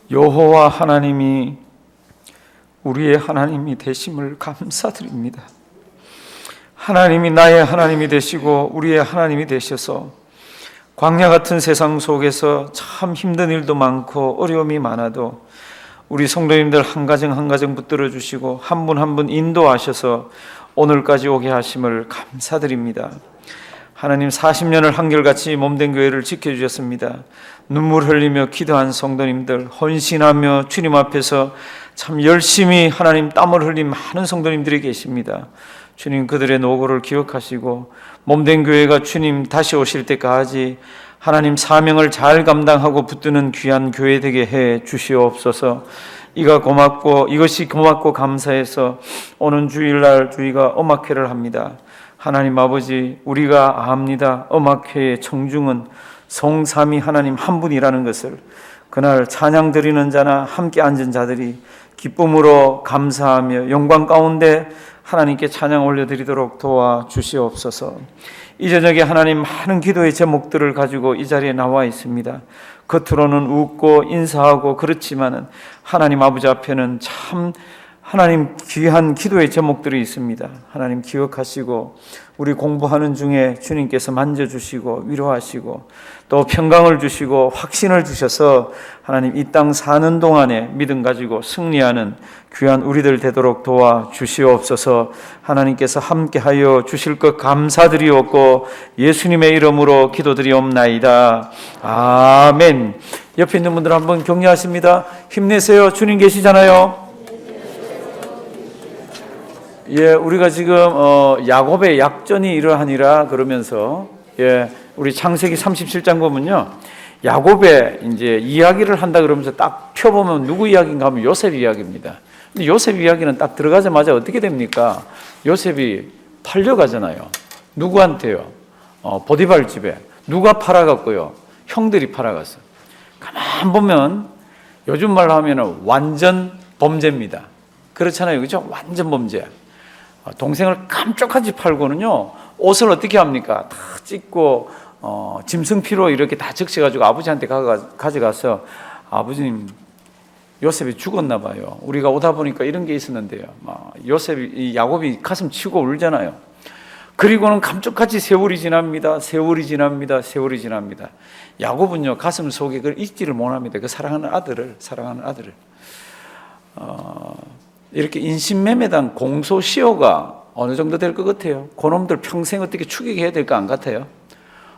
여호와 하나님이 우리의 하나님이 되심을 감사드립니다. 하나님이 나의 하나님이 되시고 우리의 하나님이 되셔서 광야 같은 세상 속에서 참 힘든 일도 많고 어려움이 많아도 우리 성도님들 한 가정 한 가정 붙들어 주시고 한 분 한 분 인도하셔서 오늘까지 오게 하심을 감사드립니다. 하나님 40년을 한결같이 몸된 교회를 지켜주셨습니다. 눈물 흘리며 기도한 성도님들, 헌신하며 주님 앞에서 참 열심히 하나님 땀을 흘린 많은 성도님들이 계십니다. 주님 그들의 노고를 기억하시고 몸된 교회가 주님 다시 오실 때까지 하나님 사명을 잘 감당하고 붙드는 귀한 교회 되게 해 주시옵소서. 이것이 고맙고 감사해서 오는 주일날 저희가 음악회를 합니다. 하나님 아버지, 우리가 압니다. 음악회의 청중은 성삼위 하나님 한 분이라는 것을 그날 찬양 드리는 자나 함께 앉은 자들이 기쁨으로 감사하며 영광 가운데 하나님께 찬양 올려드리도록 도와주시옵소서. 이 저녁에 하나님 많은 기도의 제목들을 가지고 이 자리에 나와 있습니다. 겉으로는 웃고 인사하고 그렇지만은 하나님 아버지 앞에는 참 하나님 귀한 기도의 제목들이 있습니다. 하나님 기억하시고 우리 공부하는 중에 주님께서 만져주시고 위로하시고 또 평강을 주시고 확신을 주셔서 하나님 이 땅 사는 동안에 믿음 가지고 승리하는 귀한 우리들 되도록 도와주시옵소서. 하나님께서 함께하여 주실 것 감사드리옵고 예수님의 이름으로 기도드리옵나이다. 아멘. 옆에 있는 분들 한번 격려하십니다. 힘내세요. 주님 계시잖아요. 예, 우리가 지금 야곱의 약전이 이러하니라 그러면서 우리 창세기 37장 보면요, 야곱의 이제 이야기를 한다 그러면서 딱 펴보면 누구 이야기인가 하면 요셉 이야기입니다. 근데 요셉 이야기는 딱 들어가자마자 어떻게 됩니까? 요셉이 팔려가잖아요. 누구한테요? 보디발 집에. 누가 팔아갔고요? 형들이 팔아갔어. 가만 보면 요즘 말로 하면은 완전 범죄입니다. 그렇잖아요, 그렇죠? 완전 범죄. 동생을 깜짝하지 팔고는요, 옷을 어떻게 합니까? 다 찢고 짐승피로 이렇게 다 적셔가지고 아버지한테 가져가서 아버님 요셉이 죽었나 봐요. 우리가 오다 보니까 이런 게 있었는데요. 요셉이 야곱이 가슴 치고 울잖아요. 그리고는 감쪽같이 세월이 지납니다. 세월이 지납니다. 세월이 지납니다. 야곱은요 가슴 속에 그걸 잊지를 못합니다. 그 사랑하는 아들을 이렇게 인신매매당 공소시효가 어느 정도 될 것 같아요? 그놈들 평생 어떻게 추격해야 될 것 안 같아요?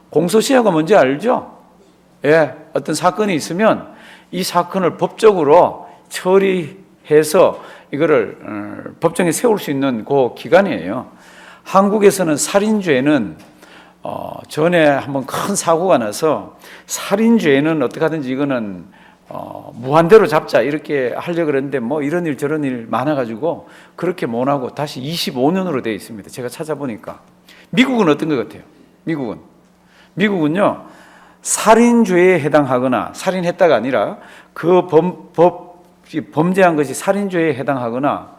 공소시효가 뭔지 알죠? 예, 어떤 사건이 있으면 이 사건을 법적으로 처리해서 이거를 법정에 세울 수 있는 그 기간이에요. 한국에서는 살인죄는 전에 한번 큰 사고가 나서 살인죄는 어떻게 하든지 이거는 무한대로 잡자 이렇게 하려고 그랬는데 뭐 이런 일 저런 일 많아가지고 그렇게 못하고 다시 25년으로 되어 있습니다. 제가 찾아보니까. 미국은 어떤 것 같아요? 미국은요 살인죄에 해당하거나 살인했다가 아니라 그 범죄한 것이 살인죄에 해당하거나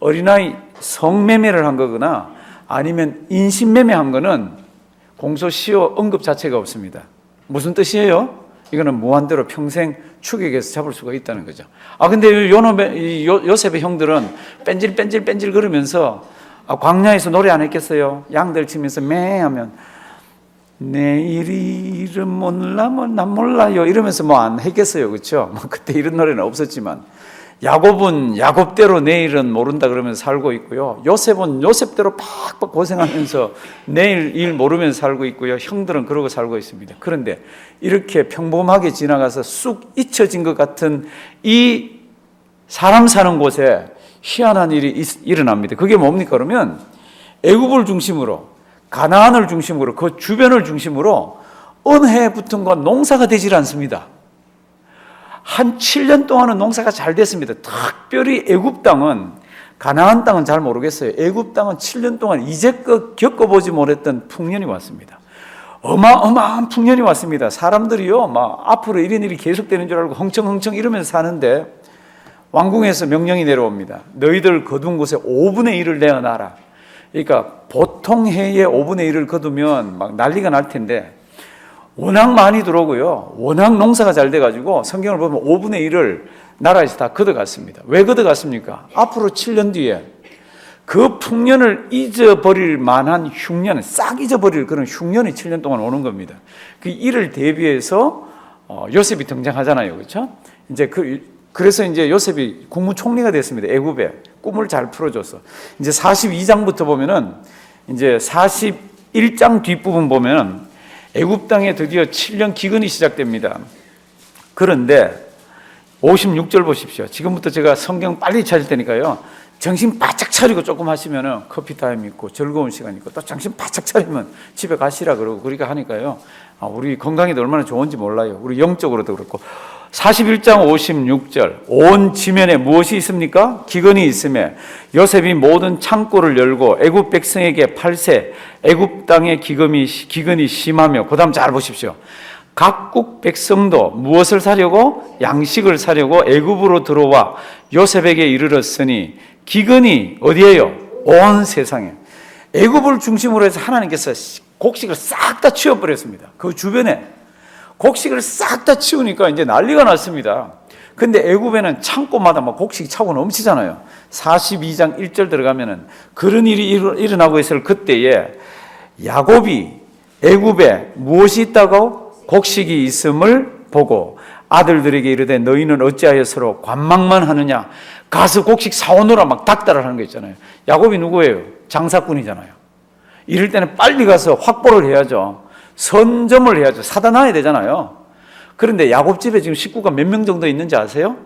어린아이 성매매를 한 거거나 아니면 인신매매한 거는 공소시효 언급 자체가 없습니다. 무슨 뜻이에요? 이거는 무한대로 평생 추격해서 잡을 수가 있다는 거죠. 근데 요셉의 형들은 뺀질 그러면서 광야에서 노래 안 했겠어요? 양들 치면서 매 하면 내일 이름 몰라 난 몰라요 이러면서 뭐 안 했겠어요, 그렇죠? 그때 이런 노래는 없었지만 야곱은 야곱대로 내일은 모른다 그러면서 살고 있고요. 요셉은 요셉대로 팍팍 고생하면서 내일 일 모르면서 살고 있고요. 형들은 그러고 살고 있습니다. 그런데 이렇게 평범하게 지나가서 쑥 잊혀진 것 같은 이 사람 사는 곳에 희한한 일이 일어납니다. 그게 뭡니까? 그러면 애굽을 중심으로 가나안을 중심으로 그 주변을 중심으로 어느 해부턴가 농사가 되질 않습니다. 한 7년 동안은 농사가 잘 됐습니다. 특별히 애굽 땅은, 가나안 땅은 잘 모르겠어요. 애굽 땅은 7년 동안 이제껏 겪어보지 못했던 풍년이 왔습니다. 어마어마한 풍년이 왔습니다. 사람들이요 막 앞으로 이런 일이 계속되는 줄 알고 흥청흥청 이러면서 사는데 왕궁에서 명령이 내려옵니다. 너희들 거둔 곳에 5분의 1을 내어놔라. 그러니까 보통 해에 5분의 1을 거두면 막 난리가 날 텐데 워낙 많이 들어오고요. 워낙 농사가 잘 돼가지고 성경을 보면 5분의 1을 나라에서 다 걷어갔습니다. 왜 걷어갔습니까? 앞으로 7년 뒤에 그 풍년을 잊어버릴 만한 흉년, 싹 잊어버릴 그런 흉년이 7년 동안 오는 겁니다. 그 일을 대비해서 요셉이 등장하잖아요. 그렇죠? 이제 그래서 이제 요셉이 국무총리가 됐습니다. 애굽에 꿈을 잘 풀어줘서. 이제 42장부터 보면은 이제 41장 뒷부분 보면은 애굽 땅에 드디어 7년 기근이 시작됩니다. 그런데 56절 보십시오. 지금부터 제가 성경 빨리 찾을 테니까요. 정신 바짝 차리고 조금 하시면은 커피 타임 있고 즐거운 시간 있고 또 정신 바짝 차리면 집에 가시라 그러고 그러니까 하니까요. 우리 건강에도 얼마나 좋은지 몰라요. 우리 영적으로도 그렇고. 41장 56절 온 지면에 무엇이 있습니까? 기근이 있음에 요셉이 모든 창고를 열고 애굽 백성에게 팔세 애굽 땅의 기근이 심하며 그 다음 잘 보십시오. 각국 백성도 무엇을 사려고? 양식을 사려고 애굽으로 들어와 요셉에게 이르렀으니 기근이 어디에요? 온 세상에. 애굽을 중심으로 해서 하나님께서 곡식을 싹 다 치워버렸습니다. 그 주변에 곡식을 싹 다 치우니까 이제 난리가 났습니다. 근데 애굽에는 창고마다 막 곡식이 차고 넘치잖아요. 42장 1절 들어가면은 그런 일이 일어나고 있을 그때에 야곱이 애굽에 무엇이 있다고? 곡식이 있음을 보고 아들들에게 이르되 너희는 어찌하여 서로 관망만 하느냐? 가서 곡식 사오너라 막 닥달을 하는 거 있잖아요. 야곱이 누구예요? 장사꾼이잖아요. 이럴 때는 빨리 가서 확보를 해야죠. 선점을 해야죠. 사다 놔야 되잖아요. 그런데 야곱 집에 지금 식구가 몇 명 정도 있는지 아세요?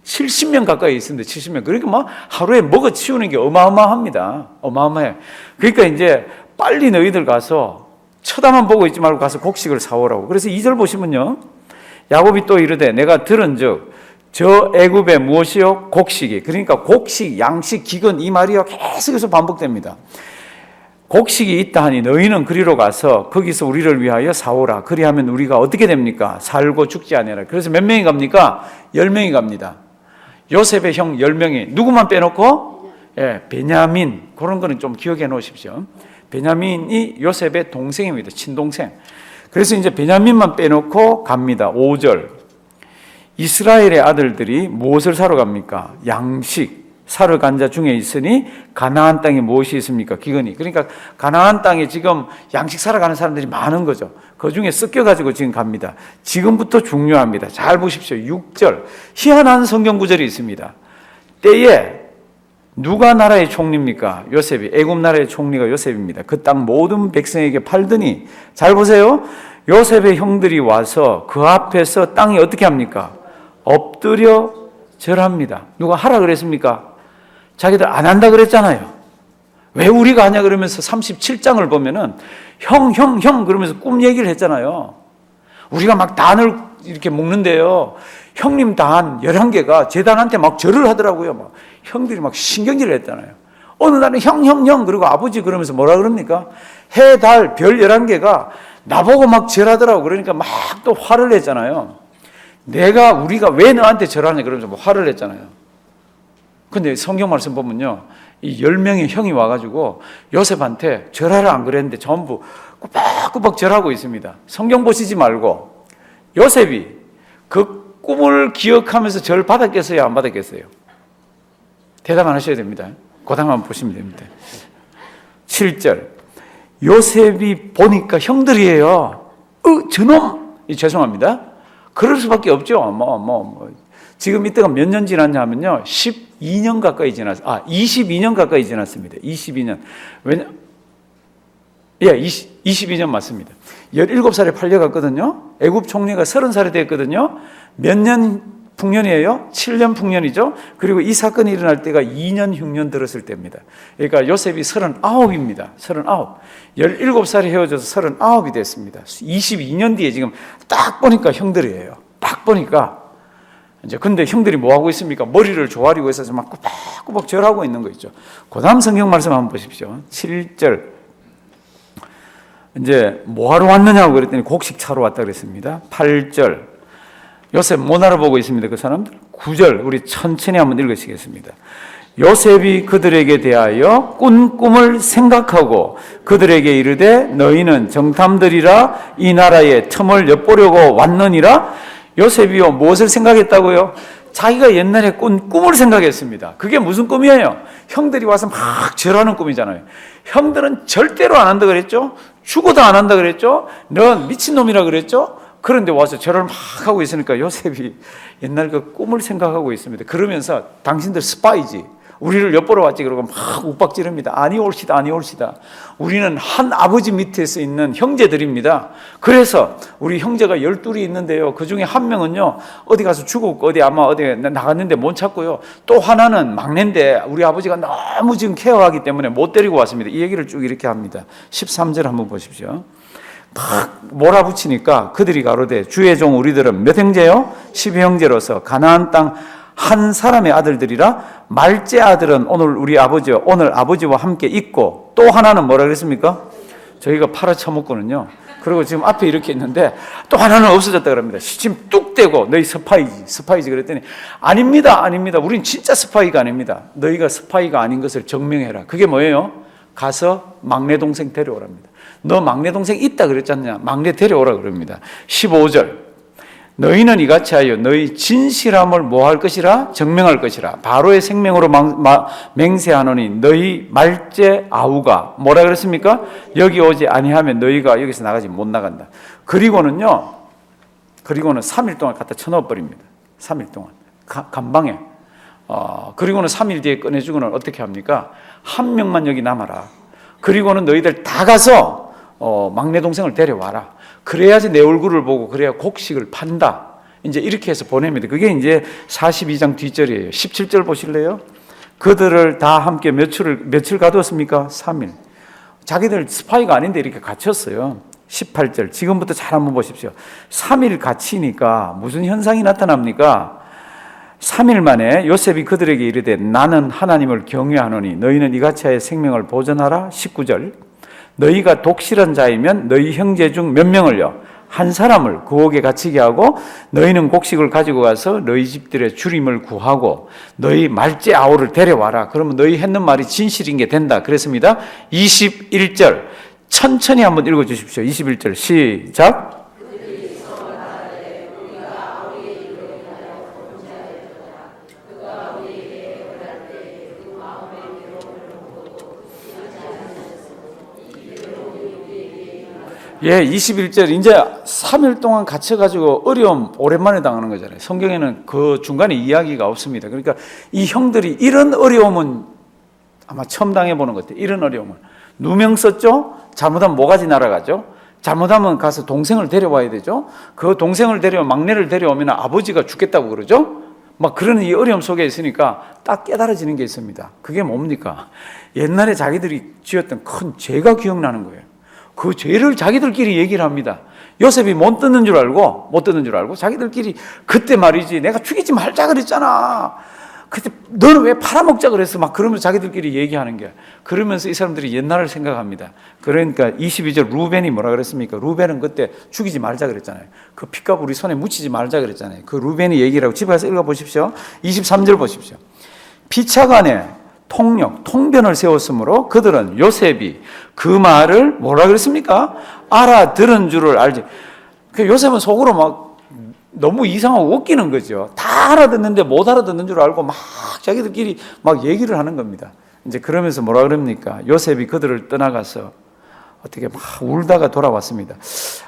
70명 가까이 있습니다. 70명. 그러니까 뭐 하루에 먹어 치우는 게 어마어마합니다. 어마어마해. 그러니까 이제 빨리 너희들 가서 쳐다만 보고 있지 말고 가서 곡식을 사오라고. 그래서 2절 보시면요. 야곱이 또 이르되 내가 들은즉 저 애굽에 무엇이요? 곡식이. 그러니까 곡식, 양식, 기근 이 말이요. 계속해서 반복됩니다. 곡식이 있다 하니 너희는 그리로 가서 거기서 우리를 위하여 사오라. 그리하면 우리가 어떻게 됩니까? 살고 죽지 아니하라. 그래서 몇 명이 갑니까? 10명이 갑니다. 요셉의 형 10명이. 누구만 빼놓고? 베냐민. 그런 거는 좀 기억해 놓으십시오. 베냐민이 요셉의 동생입니다. 친동생. 그래서 이제 베냐민만 빼놓고 갑니다. 5절. 이스라엘의 아들들이 무엇을 사러 갑니까? 양식. 사러 간 자 중에 있으니 가나안 땅에 무엇이 있습니까? 기근이. 그러니까 가나안 땅에 지금 양식 사러 가는 사람들이 많은 거죠. 그 중에 섞여가지고 지금 갑니다. 지금부터 중요합니다. 잘 보십시오. 6절. 희한한 성경 구절이 있습니다. 때에 누가 나라의 총리입니까? 요셉이. 애굽 나라의 총리가 요셉입니다. 그 땅 모든 백성에게 팔더니 잘 보세요. 요셉의 형들이 와서 그 앞에서 땅이 어떻게 합니까? 엎드려 절합니다. 누가 하라 그랬습니까? 자기들 안 한다 그랬잖아요. 왜 우리가 하냐 그러면서 37장을 보면은 형 그러면서 꿈 얘기를 했잖아요. 우리가 막 단을 이렇게 먹는데요. 형님 단 11개가 제 단한테 막 절을 하더라고요. 막 형들이 막 신경질을 했잖아요. 어느 날은 형 그리고 아버지 그러면서 뭐라 그럽니까? 해, 달, 별 11개가 나보고 막 절하더라고. 그러니까 막 또 화를 냈잖아요. 우리가 왜 너한테 절하냐 그러면서 뭐 화를 냈잖아요. 근데 성경 말씀 보면요. 이 10명의 형이 와가지고 요셉한테 절하라 안 그랬는데 전부 꾸벅꾸벅 절하고 있습니다. 성경 보시지 말고 요셉이 그 꿈을 기억하면서 절 받았겠어요? 안 받았겠어요? 대답 안 하셔야 됩니다. 고당만 보시면 됩니다. 7절. 요셉이 보니까 형들이에요. 저놈! 죄송합니다. 그럴 수밖에 없죠. 지금 이때가 몇 년 지났냐 하면요. 22년 가까이 지났습니다. 22년 가까이 지났습니다. 22년. 22년 맞습니다. 17살에 팔려갔거든요. 애굽 총리가 30살이 됐거든요. 몇 년 풍년이에요? 7년 풍년이죠. 그리고 이 사건이 일어날 때가 2년 흉년 들었을 때입니다. 그러니까 요셉이 39입니다. 39. 17살에 헤어져서 39이 됐습니다. 22년 뒤에 지금 딱 보니까 형들이에요. 딱 보니까. 이제 근데 형들이 뭐 하고 있습니까? 머리를 조아리고 있어서 막 꾸벅꾸벅 절하고 있는 거 있죠. 그 다음 성경 말씀 한번 보십시오. 7절. 이제 뭐 하러 왔느냐고 그랬더니 곡식 차러 왔다 그랬습니다. 8절. 요셉 못 알아보고 있습니다. 그 사람들. 9절 우리 천천히 한번 읽으시겠습니다. 요셉이 그들에게 대하여 꾼 꿈을 생각하고 그들에게 이르되 너희는 정탐들이라 이 나라의 틈을 엿보려고 왔느니라. 요셉이요 무엇을 생각했다고요? 자기가 옛날에 꾼 꿈을 생각했습니다. 그게 무슨 꿈이에요? 형들이 와서 막 절하는 꿈이잖아요. 형들은 절대로 안 한다 그랬죠? 죽어도 안 한다 그랬죠? 넌 미친놈이라 그랬죠? 그런데 와서 절을 막 하고 있으니까 요셉이 옛날 그 꿈을 생각하고 있습니다. 그러면서 당신들 스파이지, 우리를 엿보러 왔지, 그러고 막 욱박지릅니다. 아니 옳시다, 아니 옳시다. 우리는 한 아버지 밑에서 있는 형제들입니다. 그래서 우리 형제가 12이 있는데요, 그 중에 한 명은요 어디 가서 죽었고 어디 아마 어디 나갔는데 못 찾고요, 또 하나는 막내인데 우리 아버지가 너무 지금 케어하기 때문에 못 데리고 왔습니다. 이 얘기를 쭉 이렇게 합니다. 13절 한번 보십시오. 막 몰아붙이니까 그들이 가로되 주의 종 우리들은 몇 형제요? 12형제로서 가나안 땅 한 사람의 아들들이라. 말째 아들은 오늘 우리 아버지요, 오늘 아버지와 함께 있고, 또 하나는 뭐라 그랬습니까? 저희가 팔아쳐먹거든요. 그리고 지금 앞에 이렇게 있는데 또 하나는 없어졌다 그럽니다. 시침 뚝 떼고 너희 스파이지 그랬더니 아닙니다, 아닙니다. 우린 진짜 스파이가 아닙니다. 너희가 스파이가 아닌 것을 증명해라. 그게 뭐예요? 가서 막내 동생 데려오랍니다. 너 막내 동생 있다 그랬지 않냐? 막내 데려오라 그럽니다. 15절. 너희는 이같이 하여 너희 진실함을 뭐 할 것이라? 증명할 것이라. 바로의 생명으로 맹세하노니 너희 말째 아우가 뭐라 그랬습니까? 여기 오지 아니하면 너희가 여기서 나가지 못 나간다. 그리고는 3일 동안 갖다 쳐넣어버립니다. 3일 동안 감방에. 그리고는 3일 뒤에 꺼내주고는 어떻게 합니까? 한 명만 여기 남아라. 그리고는 너희들 다 가서 막내 동생을 데려와라. 그래야지 내 얼굴을 보고 그래야 곡식을 판다. 이제 이렇게 해서 보냅니다. 그게 이제 42장 뒷절이에요. 17절 보실래요? 그들을 다 함께 며칠 가두었습니까? 3일. 자기들 스파이가 아닌데 이렇게 갇혔어요. 18절. 지금부터 잘 한번 보십시오. 3일 갇히니까 무슨 현상이 나타납니까? 3일 만에 요셉이 그들에게 이르되 나는 하나님을 경외하노니 너희는 이같이 하여 생명을 보존하라. 19절. 너희가 독실한 자이면 너희 형제 중 몇 명을요? 한 사람을 구옥에 갇히게 하고 너희는 곡식을 가지고 가서 너희 집들의 주림을 구하고 너희 말째 아우를 데려와라. 그러면 너희 했는 말이 진실인 게 된다. 그랬습니다. 21절 천천히 한번 읽어주십시오. 21절 시작. 예, 21절. 이제 3일 동안 갇혀가지고 어려움 오랜만에 당하는 거잖아요. 성경에는 그 중간에 이야기가 없습니다. 그러니까 이 형들이 이런 어려움은 아마 처음 당해보는 것 같아요. 이런 어려움은. 누명 썼죠? 잘못하면 모가지 날아가죠? 잘못하면 가서 동생을 데려와야 되죠? 그 동생을 막내를 데려오면 아버지가 죽겠다고 그러죠? 막 그런 이 어려움 속에 있으니까 딱 깨달아지는 게 있습니다. 그게 뭡니까? 옛날에 자기들이 지었던 큰 죄가 기억나는 거예요. 그 죄를 자기들끼리 얘기를 합니다. 요셉이 못 듣는 줄 알고 자기들끼리 그때 말이지 내가 죽이지 말자 그랬잖아. 그때 너는 왜 팔아먹자 그랬어? 막 그러면서 자기들끼리 얘기하는 게. 그러면서 이 사람들이 옛날을 생각합니다. 그러니까 22절 루벤이 뭐라 그랬습니까? 루벤은 그때 죽이지 말자 그랬잖아요. 그 핏값 우리 손에 묻히지 말자 그랬잖아요. 그 루벤이 얘기를 하고 집에 가서 읽어보십시오. 23절 보십시오. 피차간에 통변을 세웠으므로 그들은 요셉이 그 말을 뭐라 그랬습니까? 알아들은 줄을 알지. 요셉은 속으로 막 너무 이상하고 웃기는 거죠. 다 알아듣는데 못 알아듣는 줄 알고 막 자기들끼리 막 얘기를 하는 겁니다. 이제 그러면서 뭐라 그럽니까? 요셉이 그들을 떠나가서 어떻게 막 울다가 돌아왔습니다.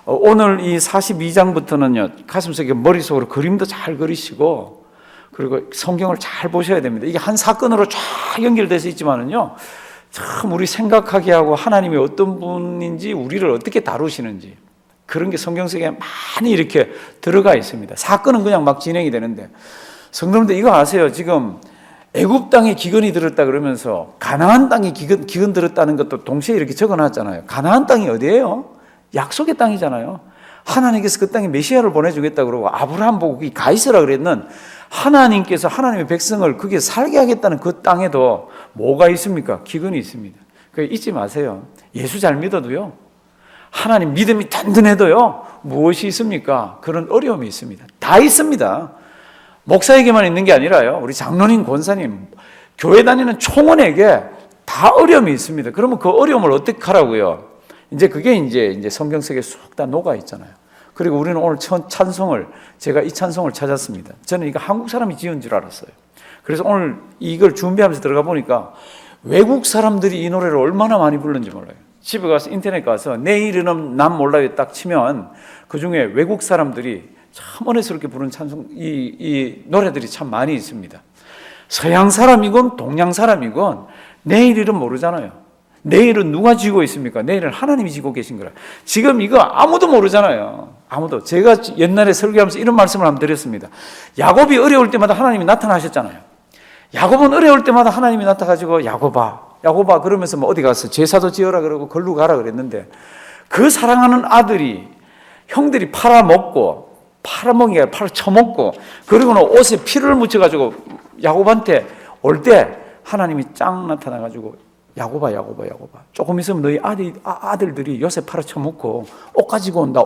오늘 이 42장부터는요, 가슴속에 머릿속으로 그림도 잘 그리시고, 그리고 성경을 잘 보셔야 됩니다. 이게 한 사건으로 쫙 연결돼서 있지만은요, 참 우리 생각하게 하고 하나님이 어떤 분인지, 우리를 어떻게 다루시는지, 그런 게 성경 속에 많이 이렇게 들어가 있습니다. 사건은 그냥 막 진행이 되는데, 성도님들 이거 아세요? 지금 애굽 땅에 기근이 들었다 그러면서 가나안 땅에 기근 들었다는 것도 동시에 이렇게 적어놨잖아요. 가나안 땅이 어디예요? 약속의 땅이잖아요. 하나님께서 그 땅에 메시아를 보내주겠다 그러고 아브라함 보고 거기 가 있으라 그랬는 하나님께서 하나님의 백성을 거기에 살게 하겠다는 그 땅에도 뭐가 있습니까? 기근이 있습니다. 그러니까 잊지 마세요. 예수 잘 믿어도요, 하나님 믿음이 든든해도요, 무엇이 있습니까? 그런 어려움이 있습니다. 다 있습니다. 목사에게만 있는 게 아니라요, 우리 장로님, 권사님, 교회 다니는 총원에게 다 어려움이 있습니다. 그러면 그 어려움을 어떻게 하라고요? 이제 그게 이제 성경 속에 쏙 다 녹아 있잖아요. 그리고 우리는 오늘 제가 이 찬송을 찾았습니다. 저는 이거 한국 사람이 지은 줄 알았어요. 그래서 오늘 이걸 준비하면서 들어가 보니까 외국 사람들이 이 노래를 얼마나 많이 부르는지 몰라요. 집에 가서 인터넷 가서 내일은 난 몰라요 딱 치면 그 중에 외국 사람들이 참 은혜스럽게 부르는 찬송, 이 노래들이 참 많이 있습니다. 서양 사람이건 동양 사람이건 내일 일은 모르잖아요. 내일은 누가 지고 있습니까? 내일은 하나님이 지고 계신 거라. 지금 이거 아무도 모르잖아요. 아무도. 제가 옛날에 설교하면서 이런 말씀을 한번 드렸습니다. 야곱이 어려울 때마다 하나님이 나타나셨잖아요. 야곱은 어려울 때마다 하나님이 나타나가지고 야곱아 그러면서 뭐 어디 가서 제사도 지어라 그러고 걸로 가라 그랬는데 그 사랑하는 아들이 형들이 팔아먹이가 팔아쳐먹고 그리고는 옷에 피를 묻혀가지고 야곱한테 올 때 하나님이 짱 나타나가지고 야곱아 조금 있으면 너희 아들들이 요새 팔아쳐먹고 옷 가지고 온다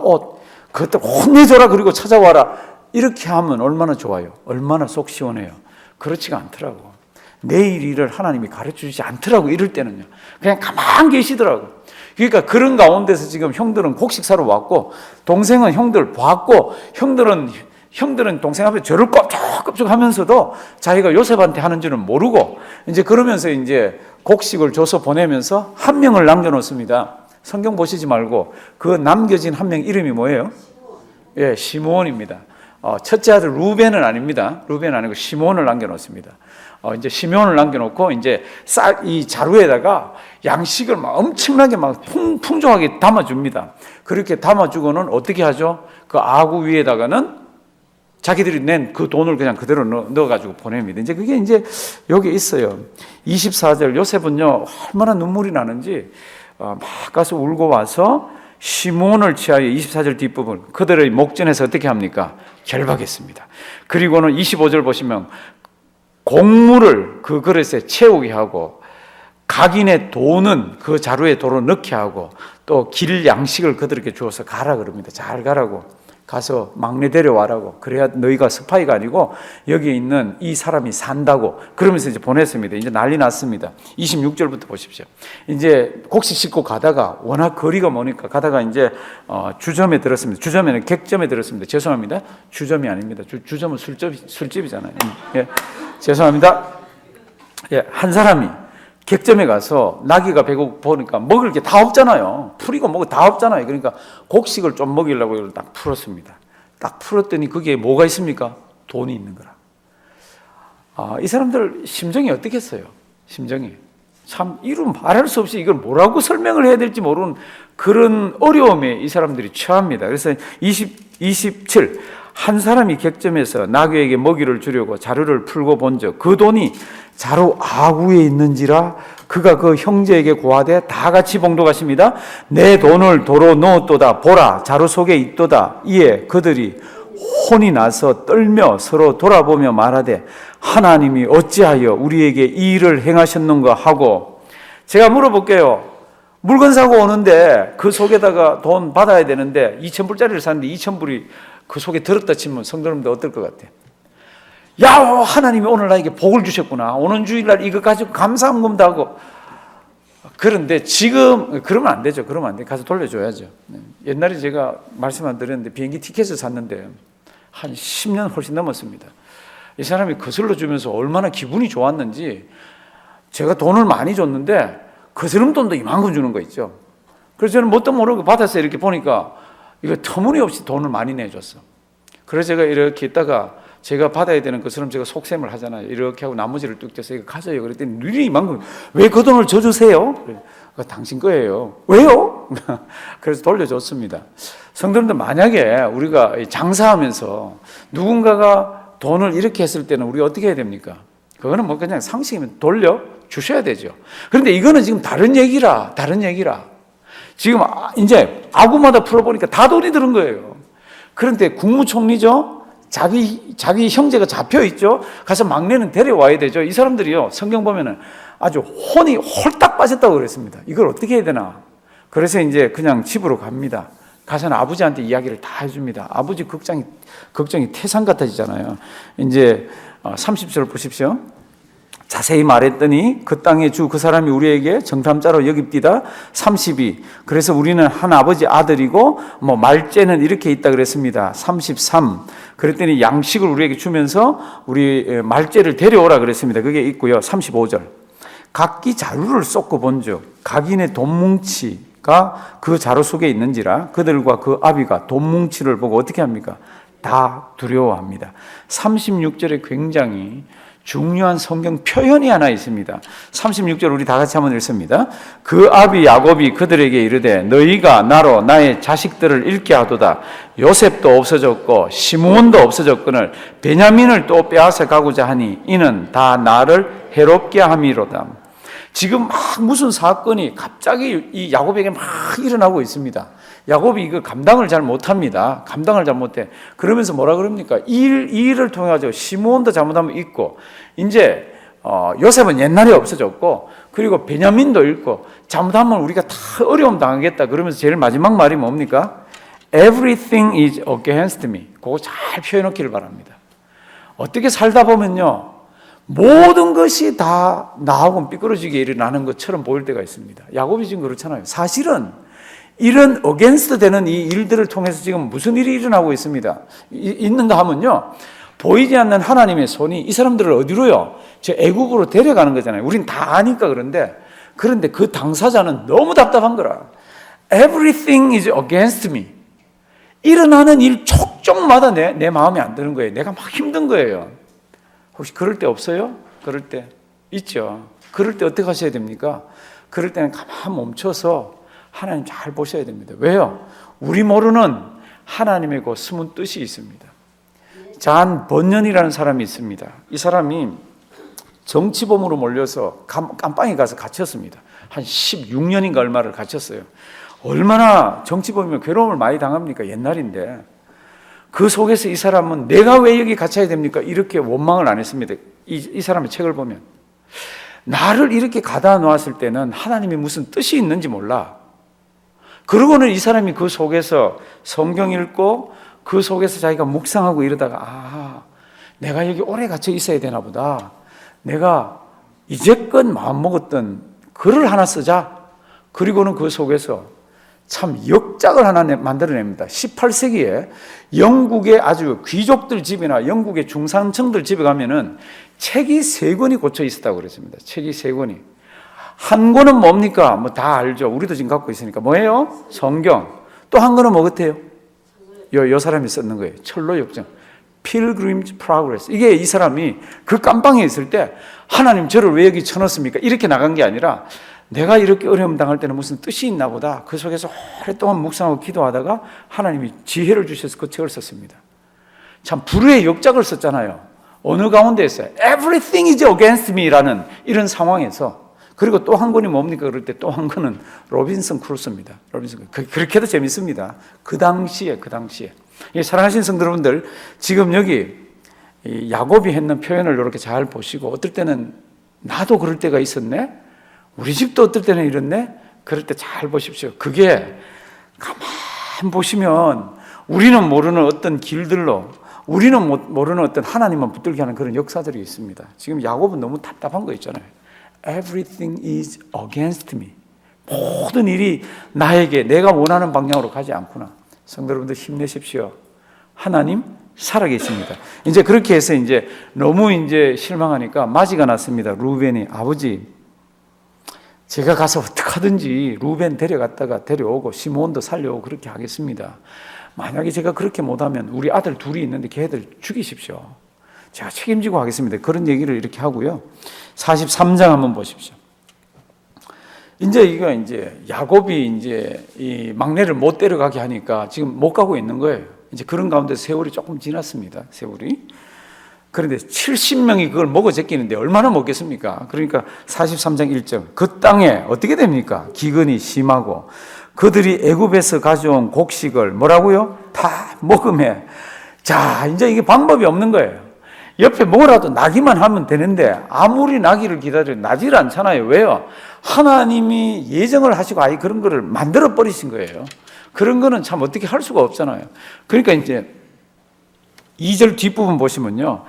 그것들 혼내줘라 그리고 찾아와라 이렇게 하면 얼마나 좋아요. 얼마나 속 시원해요. 그렇지가 않더라고. 내일 일을 하나님이 가르쳐주지 않더라고. 이럴 때는요 그냥 가만히 계시더라고. 그러니까 그런 가운데서 지금 형들은 곡식 사러 왔고 동생은 형들 봤고 형들은 동생 앞에 저를 껍적껍적 하면서도 자기가 요셉한테 하는 줄은 모르고 이제 그러면서 이제 곡식을 줘서 보내면서 한 명을 남겨놓습니다. 성경 보시지 말고 그 남겨진 한 명 이름이 뭐예요? 예, 시므온입니다. 첫째 아들 루벤은 아닙니다. 루벤은 아니고 시므온을 남겨놓습니다. 이제 시므온을 남겨놓고 이제 이 자루에다가 양식을 막 엄청나게 막 풍족하게 담아줍니다. 그렇게 담아주고는 어떻게 하죠? 그 아구 위에다가는 자기들이 낸 그 돈을 그냥 그대로 넣어가지고 보냅니다. 이제 그게 이제 여기 있어요. 24절 요셉은요 얼마나 눈물이 나는지 막 가서 울고 와서 시므온을 취하여 24절 뒷부분 그들의 목전에서 어떻게 합니까? 결박했습니다. 그리고는 25절 보시면 곡물을 그 그릇에 채우게 하고 각인의 돈은 그 자루에 도로 넣게 하고 또 길 양식을 그들에게 주어서 가라 그럽니다. 잘 가라고. 가서 막내 데려와라고. 그래야 너희가 스파이가 아니고 여기에 있는 이 사람이 산다고. 그러면서 이제 보냈습니다. 이제 난리 났습니다. 26절부터 보십시오. 이제 곡식 싣고 가다가 워낙 거리가 머니까 가다가 이제 주점에 들었습니다. 주점에는 객점에 들었습니다. 죄송합니다. 주점이 아닙니다. 주점은 술집이잖아요. 예. 죄송합니다. 예. 한 사람이 객점에 가서 나귀가 배고프니까 먹을 게 다 없잖아요. 풀이고 뭐고 다 없잖아요. 그러니까 곡식을 좀 먹이려고 이걸 딱 풀었습니다. 딱 풀었더니 거기에 뭐가 있습니까? 돈이 있는 거라. 이 사람들 심정이 어떻겠어요? 심정이 참 이루 말할 수 없이 이걸 뭐라고 설명을 해야 될지 모르는 그런 어려움에 이 사람들이 처합니다. 그래서 27 한 사람이 객점에서 나귀에게 먹이를 주려고 자루를 풀고 본즉 그 돈이 자루 아구에 있는지라 그가 그 형제에게 고하되 다 같이 봉독하십니다. 내 돈을 도로 넣었도다 보라 자루 속에 있도다. 이에 그들이 혼이 나서 떨며 서로 돌아보며 말하되 하나님이 어찌하여 우리에게 이 일을 행하셨는가 하고. 제가 물어볼게요. 물건 사고 오는데 그 속에다가 돈 받아야 되는데 2,000불짜리를 샀는데 2,000불이 그 속에 들었다 치면 성도님들 어떨 것 같아요? 야, 하나님이 오늘 나에게 복을 주셨구나. 오는 주일날 이거 가지고 감사함금도 하고. 그런데 지금 그러면 안 되죠. 그러면 안 돼. 가서 돌려줘야죠. 옛날에 제가 말씀 안 드렸는데 비행기 티켓을 샀는데 한 10년 훨씬 넘었습니다. 이 사람이 거슬러 주면서 얼마나 기분이 좋았는지 제가 돈을 많이 줬는데 거스름 돈도 이만큼 주는 거 있죠. 그래서 저는 뭣도 모르고 받았어요. 이렇게 보니까 이거 터무니없이 돈을 많이 내줬어. 그래서 제가 이렇게 있다가 제가 받아야 되는 것처럼 제가 속셈을 하잖아요. 이렇게 하고 나머지를 뚝 떼서 이거 가져요. 그랬더니 눈이 이만큼 왜 그 돈을 줘주세요? 그거 당신 거예요. 왜요? 그래서 돌려줬습니다. 성도님들 만약에 우리가 장사하면서 누군가가 돈을 이렇게 했을 때는 우리가 어떻게 해야 됩니까? 그거는 뭐 그냥 상식이면 돌려 주셔야 되죠. 그런데 이거는 지금 다른 얘기라. 지금 이제 아구마다 풀어보니까 다 돈이 들은 거예요. 그런데 국무총리죠. 자기 형제가 잡혀 있죠. 가서 막내는 데려와야 되죠. 이 사람들이요. 성경 보면은 아주 혼이 홀딱 빠졌다고 그랬습니다. 이걸 어떻게 해야 되나? 그래서 이제 그냥 집으로 갑니다. 가서는 아버지한테 이야기를 다 해줍니다. 아버지 걱정이 태산 같아지잖아요. 이제 30절 보십시오. 자세히 말했더니 그 땅의 주 그 사람이 우리에게 정탐자로 여깁디다. 32. 그래서 우리는 한 아버지 아들이고 뭐 말죄는 이렇게 있다 그랬습니다. 33. 그랬더니 양식을 우리에게 주면서 우리 말죄를 데려오라 그랬습니다. 그게 있고요. 35절. 각기 자루를 쏟고 본즉 각인의 돈뭉치가 그 자루 속에 있는지라 그들과 그 아비가 돈뭉치를 보고 어떻게 합니까? 다 두려워합니다. 36절에 굉장히 중요한 성경 표현이 하나 있습니다. 36절 우리 다 같이 한번 읽습니다. 그 아비 야곱이 그들에게 이르되 너희가 나로 나의 자식들을 잃게 하도다. 요셉도 없어졌고 시므온도 없어졌거늘 베냐민을 또 빼앗아 가고자 하니 이는 다 나를 해롭게 함이로다. 지금 막 무슨 사건이 갑자기 이 야곱에게 막 일어나고 있습니다. 야곱이 이거 감당을 잘 못합니다. 감당을 잘 못해. 그러면서 뭐라 그럽니까? 이 일을 통해 가지고 시므온도 잘못하면 있고, 이제 요셉은 옛날에 없어졌고, 그리고 베냐민도 있고, 잘못하면 우리가 다 어려움 당하겠다. 그러면서 제일 마지막 말이 뭡니까? Everything is against me. 그거 잘 표현해 놓기를 바랍니다. 어떻게 살다 보면요, 모든 것이 다 나하고 삐뚤어지게 일어나는 것처럼 보일 때가 있습니다. 야곱이 지금 그렇잖아요. 사실은 이런 어게인스트 되는 이 일들을 통해서 지금 무슨 일이 일어나고 있습니다. 있는가 하면요, 보이지 않는 하나님의 손이 이 사람들을 어디로요? 저 애국으로 데려가는 거잖아요. 우린 다 아니까. 그런데 그 당사자는 너무 답답한 거라. Everything is against me. 일어나는 일 촉촉마다 내 마음에 안 드는 거예요. 내가 막 힘든 거예요. 혹시 그럴 때 없어요? 그럴 때 있죠. 그럴 때 어떻게 하셔야 됩니까? 그럴 때는 가만 멈춰서 하나님 잘 보셔야 됩니다. 왜요? 우리 모르는 하나님의 그 숨은 뜻이 있습니다. 잔 번년이라는 사람이 있습니다. 이 사람이 정치범으로 몰려서 감방에 가서 갇혔습니다. 한 16년인가 얼마를 갇혔어요. 얼마나 정치범이면 괴로움을 많이 당합니까? 옛날인데. 그 속에서 이 사람은 내가 왜 여기 갇혀야 됩니까? 이렇게 원망을 안 했습니다. 이 사람의 책을 보면. 나를 이렇게 가다 놓았을 때는 하나님이 무슨 뜻이 있는지 몰라. 그러고는 이 사람이 그 속에서 성경 읽고 그 속에서 자기가 묵상하고 이러다가 내가 여기 오래 갇혀 있어야 되나 보다. 내가 이제껏 마음먹었던 글을 하나 쓰자. 그리고는 그 속에서 참 역작을 하나 만들어냅니다. 18세기에 영국의 아주 귀족들 집이나 영국의 중산층들 집에 가면은 책이 3권이 꽂혀 있었다고 그랬습니다. 책이 3권이. 한 권은 뭡니까? 뭐 다 알죠. 우리도 지금 갖고 있으니까. 뭐예요? 성경. 또 한 권은 뭐 같아요? 요 사람이 썼는 거예요. 철로 역정. Pilgrim's Progress. 이게 이 사람이 그 깜방에 있을 때 하나님 저를 왜 여기 쳐넣습니까? 이렇게 나간 게 아니라 내가 이렇게 어려움 당할 때는 무슨 뜻이 있나 보다. 그 속에서 오랫동안 묵상하고 기도하다가 하나님이 지혜를 주셔서 그 책을 썼습니다. 참 불의의 역작을 썼잖아요. 어느 가운데에서 Everything is against me라는 이런 상황에서. 그리고 또 한 권이 뭡니까? 그럴 때 또 한 권은 로빈슨 크루소입니다. 로빈슨 크루소. 그렇게도 재밌습니다. 그 당시에. 사랑하시는 성도 여러분들, 지금 여기 야곱이 했는 표현을 이렇게 잘 보시고, 어떨 때는 나도 그럴 때가 있었네? 우리 집도 어떨 때는 이렇네? 그럴 때 잘 보십시오. 그게 가만 보시면 우리는 모르는 어떤 길들로, 우리는 모르는 어떤 하나님만 붙들게 하는 그런 역사들이 있습니다. 지금 야곱은 너무 답답한 거 있잖아요. Everything is against me. 모든 일이 나에게 내가 원하는 방향으로 가지 않구나. 성도 여러분들 힘내십시오. 하나님 살아계십니다. 이제 그렇게 해서 이제 너무 이제 실망하니까 맞이가 났습니다. 루벤이 아버지, 제가 가서 어떡하든지 루벤 데려갔다가 데려오고 시므온도 살려오고 그렇게 하겠습니다. 만약에 제가 그렇게 못하면 우리 아들 둘이 있는데 걔들 죽이십시오. 제가 책임지고 하겠습니다. 그런 얘기를 이렇게 하고요. 43장 한번 보십시오. 이제 야곱이 이제 이 막내를 못 데려가게 하니까 지금 못 가고 있는 거예요. 이제 그런 가운데 세월이 조금 지났습니다. 세월이. 그런데 70명이 그걸 먹어 제끼는데 얼마나 먹겠습니까? 그러니까 43장 1절. 그 땅에 어떻게 됩니까? 기근이 심하고 그들이 애굽에서 가져온 곡식을 뭐라고요? 다 먹음에. 자, 이제 이게 방법이 없는 거예요. 옆에 뭐라도 나기만 하면 되는데 아무리 나기를 기다려도 나질 않잖아요. 왜요? 하나님이 예정을 하시고 아예 그런 거를 만들어 버리신 거예요. 그런 거는 참 어떻게 할 수가 없잖아요. 그러니까 이제 2절 뒷부분 보시면요.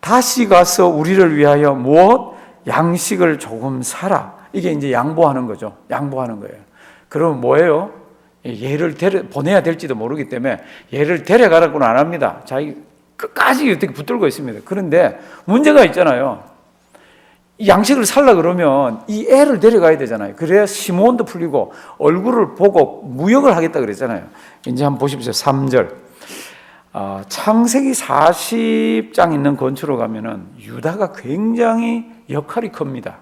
다시 가서 우리를 위하여 무엇? 양식을 조금 사라. 이게 이제 양보하는 거죠. 양보하는 거예요. 그러면 뭐예요? 얘를 보내야 될지도 모르기 때문에 얘를 데려가라고는 안 합니다. 자기 끝까지 어떻게 붙들고 있습니다. 그런데 문제가 있잖아요. 이 양식을 살라 그러면 이 애를 데려가야 되잖아요. 그래야 시몬도 풀리고 얼굴을 보고 무역을 하겠다 그랬잖아요. 이제 한번 보십시오. 3절. 창세기 40장 있는 건축으로 가면은 유다가 굉장히 역할이 큽니다.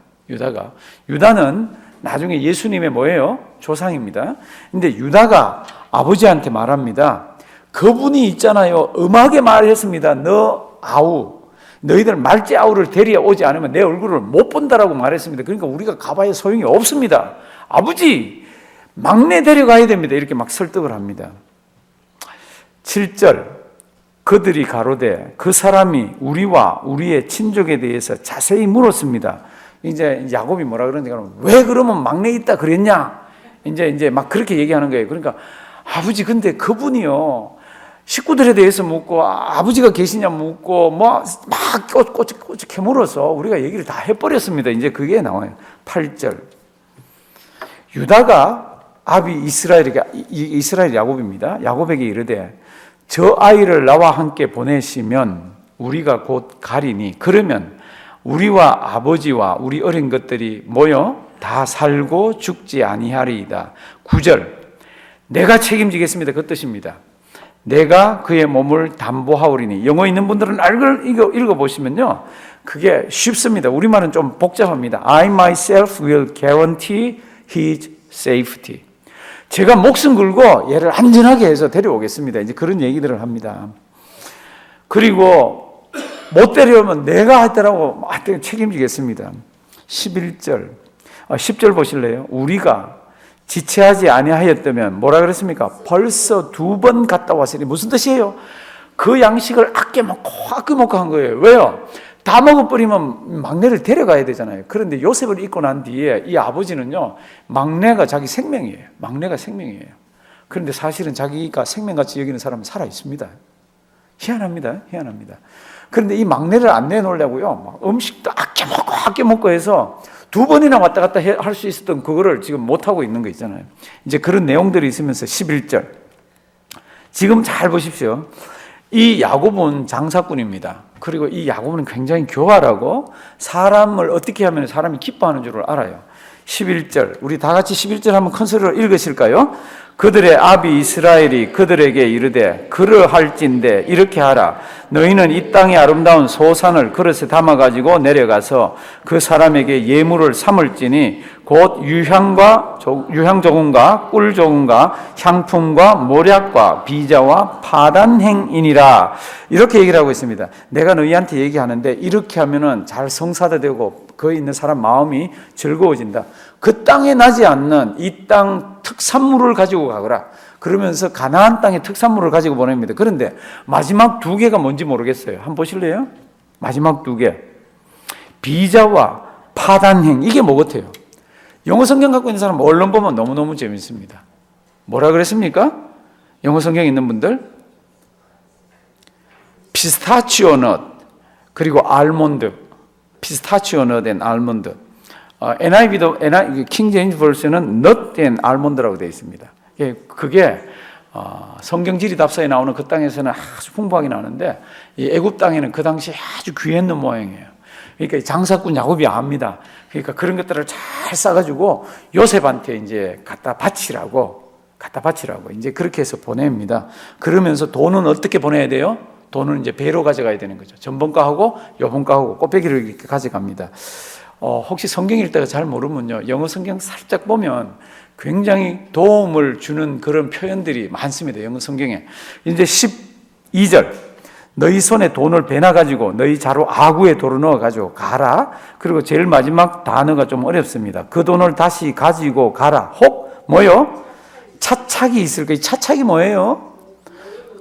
유다는 나중에 예수님의 뭐예요? 조상입니다. 근데 유다가 아버지한테 말합니다. 그분이 있잖아요. 음하게 말했습니다. 너희들 말째 아우를 데려오지 않으면 내 얼굴을 못 본다라고 말했습니다. 그러니까 우리가 가봐야 소용이 없습니다. 아버지, 막내 데려가야 됩니다. 이렇게 막 설득을 합니다. 7절. 그들이 가로되 그 사람이 우리와 우리의 친족에 대해서 자세히 물었습니다. 이제 야곱이 뭐라 그러는지, 왜 그러면 막내 있다 그랬냐? 이제 막 그렇게 얘기하는 거예요. 그러니까 아버지, 근데 그분이요, 식구들에 대해서 묻고 아버지가 계시냐 묻고 막 꼬치 캐물어서 우리가 얘기를 다 해버렸습니다. 이제 그게 나와요. 8절. 유다가 아비 이스라엘 야곱입니다. 야곱에게 이르되 저 아이를 나와 함께 보내시면 우리가 곧 가리니 그러면 우리와 아버지와 우리 어린 것들이 모여 다 살고 죽지 아니하리이다. 9절. 내가 책임지겠습니다. 그 뜻입니다. 내가 그의 몸을 담보하오리니. 영어 있는 분들은 읽어보시면요, 그게 쉽습니다. 우리말은 좀 복잡합니다. I myself will guarantee his safety. 제가 목숨 걸고 얘를 안전하게 해서 데려오겠습니다. 이제 그런 얘기들을 합니다. 그리고 못 데려오면 내가 하더라고 책임지겠습니다. 11절, 10절 보실래요? 우리가 지체하지 아니하였다면 뭐라 그랬습니까? 벌써 2번 갔다 왔으니. 무슨 뜻이에요? 그 양식을 아껴 먹고 한 거예요. 왜요? 다 먹어버리면 막내를 데려가야 되잖아요. 그런데 요셉을 잊고 난 뒤에 이 아버지는요, 막내가 자기 생명이에요. 막내가 생명이에요. 그런데 사실은 자기가 생명같이 여기는 사람은 살아 있습니다. 희한합니다. 그런데 이 막내를 안 내놓으려고요, 음식도 아껴 먹고 해서 2번이나 왔다 갔다 할 수 있었던 그거를 지금 못하고 있는 거 있잖아요. 이제 그런 내용들이 있으면서 11절. 지금 잘 보십시오. 이 야곱은 장사꾼입니다. 그리고 이 야곱은 굉장히 교활하고 사람을 어떻게 하면 사람이 기뻐하는 줄을 알아요. 11절. 우리 다 같이 11절 한번 큰 소리로 읽으실까요? 그들의 아비 이스라엘이 그들에게 이르되 그러할진대 이렇게 하라. 너희는 이 땅의 아름다운 소산을 그릇에 담아가지고 내려가서 그 사람에게 예물을 삼을지니 곧 유향 조금과 꿀 조금과 향품과 모략과 비자와 파단행이니라. 이렇게 얘기를 하고 있습니다. 내가 너희한테 얘기하는데 이렇게 하면은 잘 성사되고 거기 있는 사람 마음이 즐거워진다. 그 땅에 나지 않는 이 땅 특산물을 가지고 가거라. 그러면서 가나안 땅의 특산물을 가지고 보냅니다. 그런데 마지막 2개가 뭔지 모르겠어요. 한번 보실래요? 마지막 2개. 비자와 파단행. 이게 뭐 같아요? 영어 성경 갖고 있는 사람 얼른 보면 너무너무 재밌습니다. 뭐라 그랬습니까? 영어 성경 있는 분들? 피스타치오 넛, 그리고 알몬드. 피스타치오 넛 앤 알몬드. NIV도 킹 제임스 버전은 nut and almond라고 되어 있습니다. 그게 성경지리 답사에 나오는 그 땅에서는 아주 풍부하게 나오는데 이 애굽 땅에는 그 당시 아주 귀했는 모양이에요. 그러니까 장사꾼 야곱이 압니다. 그러니까 그런 것들을 잘 싸가지고 요셉한테 이제 갖다 바치라고 이제 그렇게 해서 보냅니다. 그러면서 돈은 어떻게 보내야 돼요? 돈은 이제 배로 가져가야 되는 거죠. 전번가하고 요번가하고 꽃배기를 이렇게 가져갑니다. 혹시 성경 읽다가 잘 모르면요, 영어 성경 살짝 보면 굉장히 도움을 주는 그런 표현들이 많습니다. 영어 성경에. 이제 12절. 너희 손에 돈을 배나 가지고 너희 자루 아구에 돌을 넣어 가지고 가라. 그리고 제일 마지막 단어가 좀 어렵습니다. 그 돈을 다시 가지고 가라. 혹 뭐요? 차착이 있을 거예요. 차착이 뭐예요?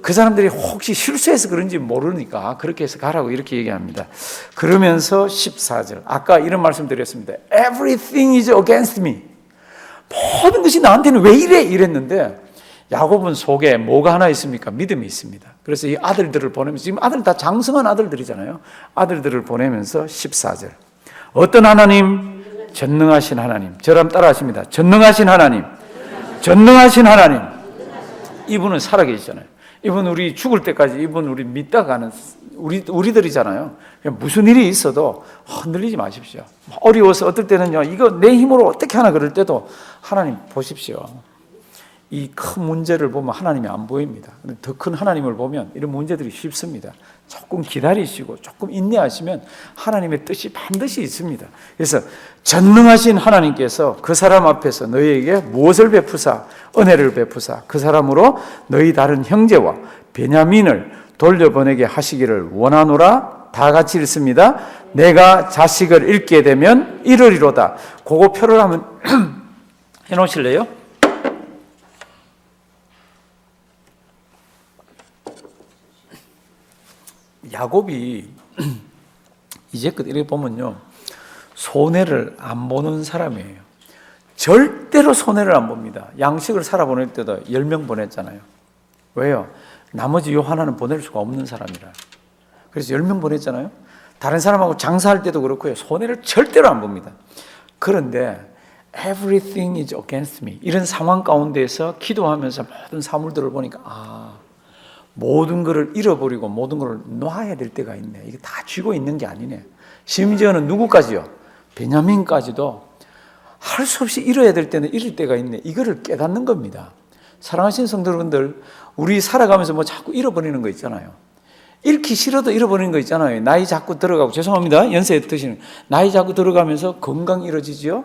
그 사람들이 혹시 실수해서 그런지 모르니까 그렇게 해서 가라고 이렇게 얘기합니다. 그러면서 14절. 아까 이런 말씀 드렸습니다. Everything is against me. 모든 것이 나한테는 왜 이래? 이랬는데 야곱은 속에 뭐가 하나 있습니까? 믿음이 있습니다. 그래서 이 아들들을 보내면서, 지금 아들 다 장성한 아들들이잖아요. 아들들을 보내면서 14절. 어떤 하나님? 전능하신 하나님. 저랑 따라 하십니다. 전능하신 하나님. 전능하신 하나님. 이분은 살아계시잖아요. 이분 우리 죽을 때까지 이분 우리 믿다 가는 우리들이잖아요. 무슨 일이 있어도 흔들리지 마십시오. 어려워서 어떨 때는요, 이거 내 힘으로 어떻게 하나 그럴 때도 하나님 보십시오. 이 큰 문제를 보면 하나님이 안 보입니다. 더 큰 하나님을 보면 이런 문제들이 쉽습니다. 조금 기다리시고 조금 인내하시면 하나님의 뜻이 반드시 있습니다. 그래서 전능하신 하나님께서 그 사람 앞에서 너희에게 무엇을 베푸사? 은혜를 베푸사 그 사람으로 너희 다른 형제와 베냐민을 돌려보내게 하시기를 원하노라. 다 같이 읽습니다. 내가 자식을 잃게 되면 이르리로다. 그거 표를 한번 해놓으실래요? 야곱이 이제껏 이렇게 보면요, 손해를 안 보는 사람이에요. 절대로 손해를 안 봅니다. 양식을 사러 보낼 때도 10명 보냈잖아요. 왜요? 나머지 요 하나는 보낼 수가 없는 사람이라. 그래서 10명 보냈잖아요. 다른 사람하고 장사할 때도 그렇고요, 손해를 절대로 안 봅니다. 그런데 everything is against me, 이런 상황 가운데에서 기도하면서 모든 사물들을 보니까 모든 것을 잃어버리고 모든 것을 놔야 될 때가 있네. 이게 다 쥐고 있는 게 아니네. 심지어는 누구까지요? 베냐민까지도 할 수 없이 잃어야 될 때는 잃을 때가 있네. 이거를 깨닫는 겁니다. 사랑하시는 성도 여러분들, 우리 살아가면서 뭐 자꾸 잃어버리는 거 있잖아요. 잃기 싫어도 잃어버리는 거 있잖아요. 나이 자꾸 들어가고, 죄송합니다, 연세에 드시는, 나이 자꾸 들어가면서 건강 잃어지죠.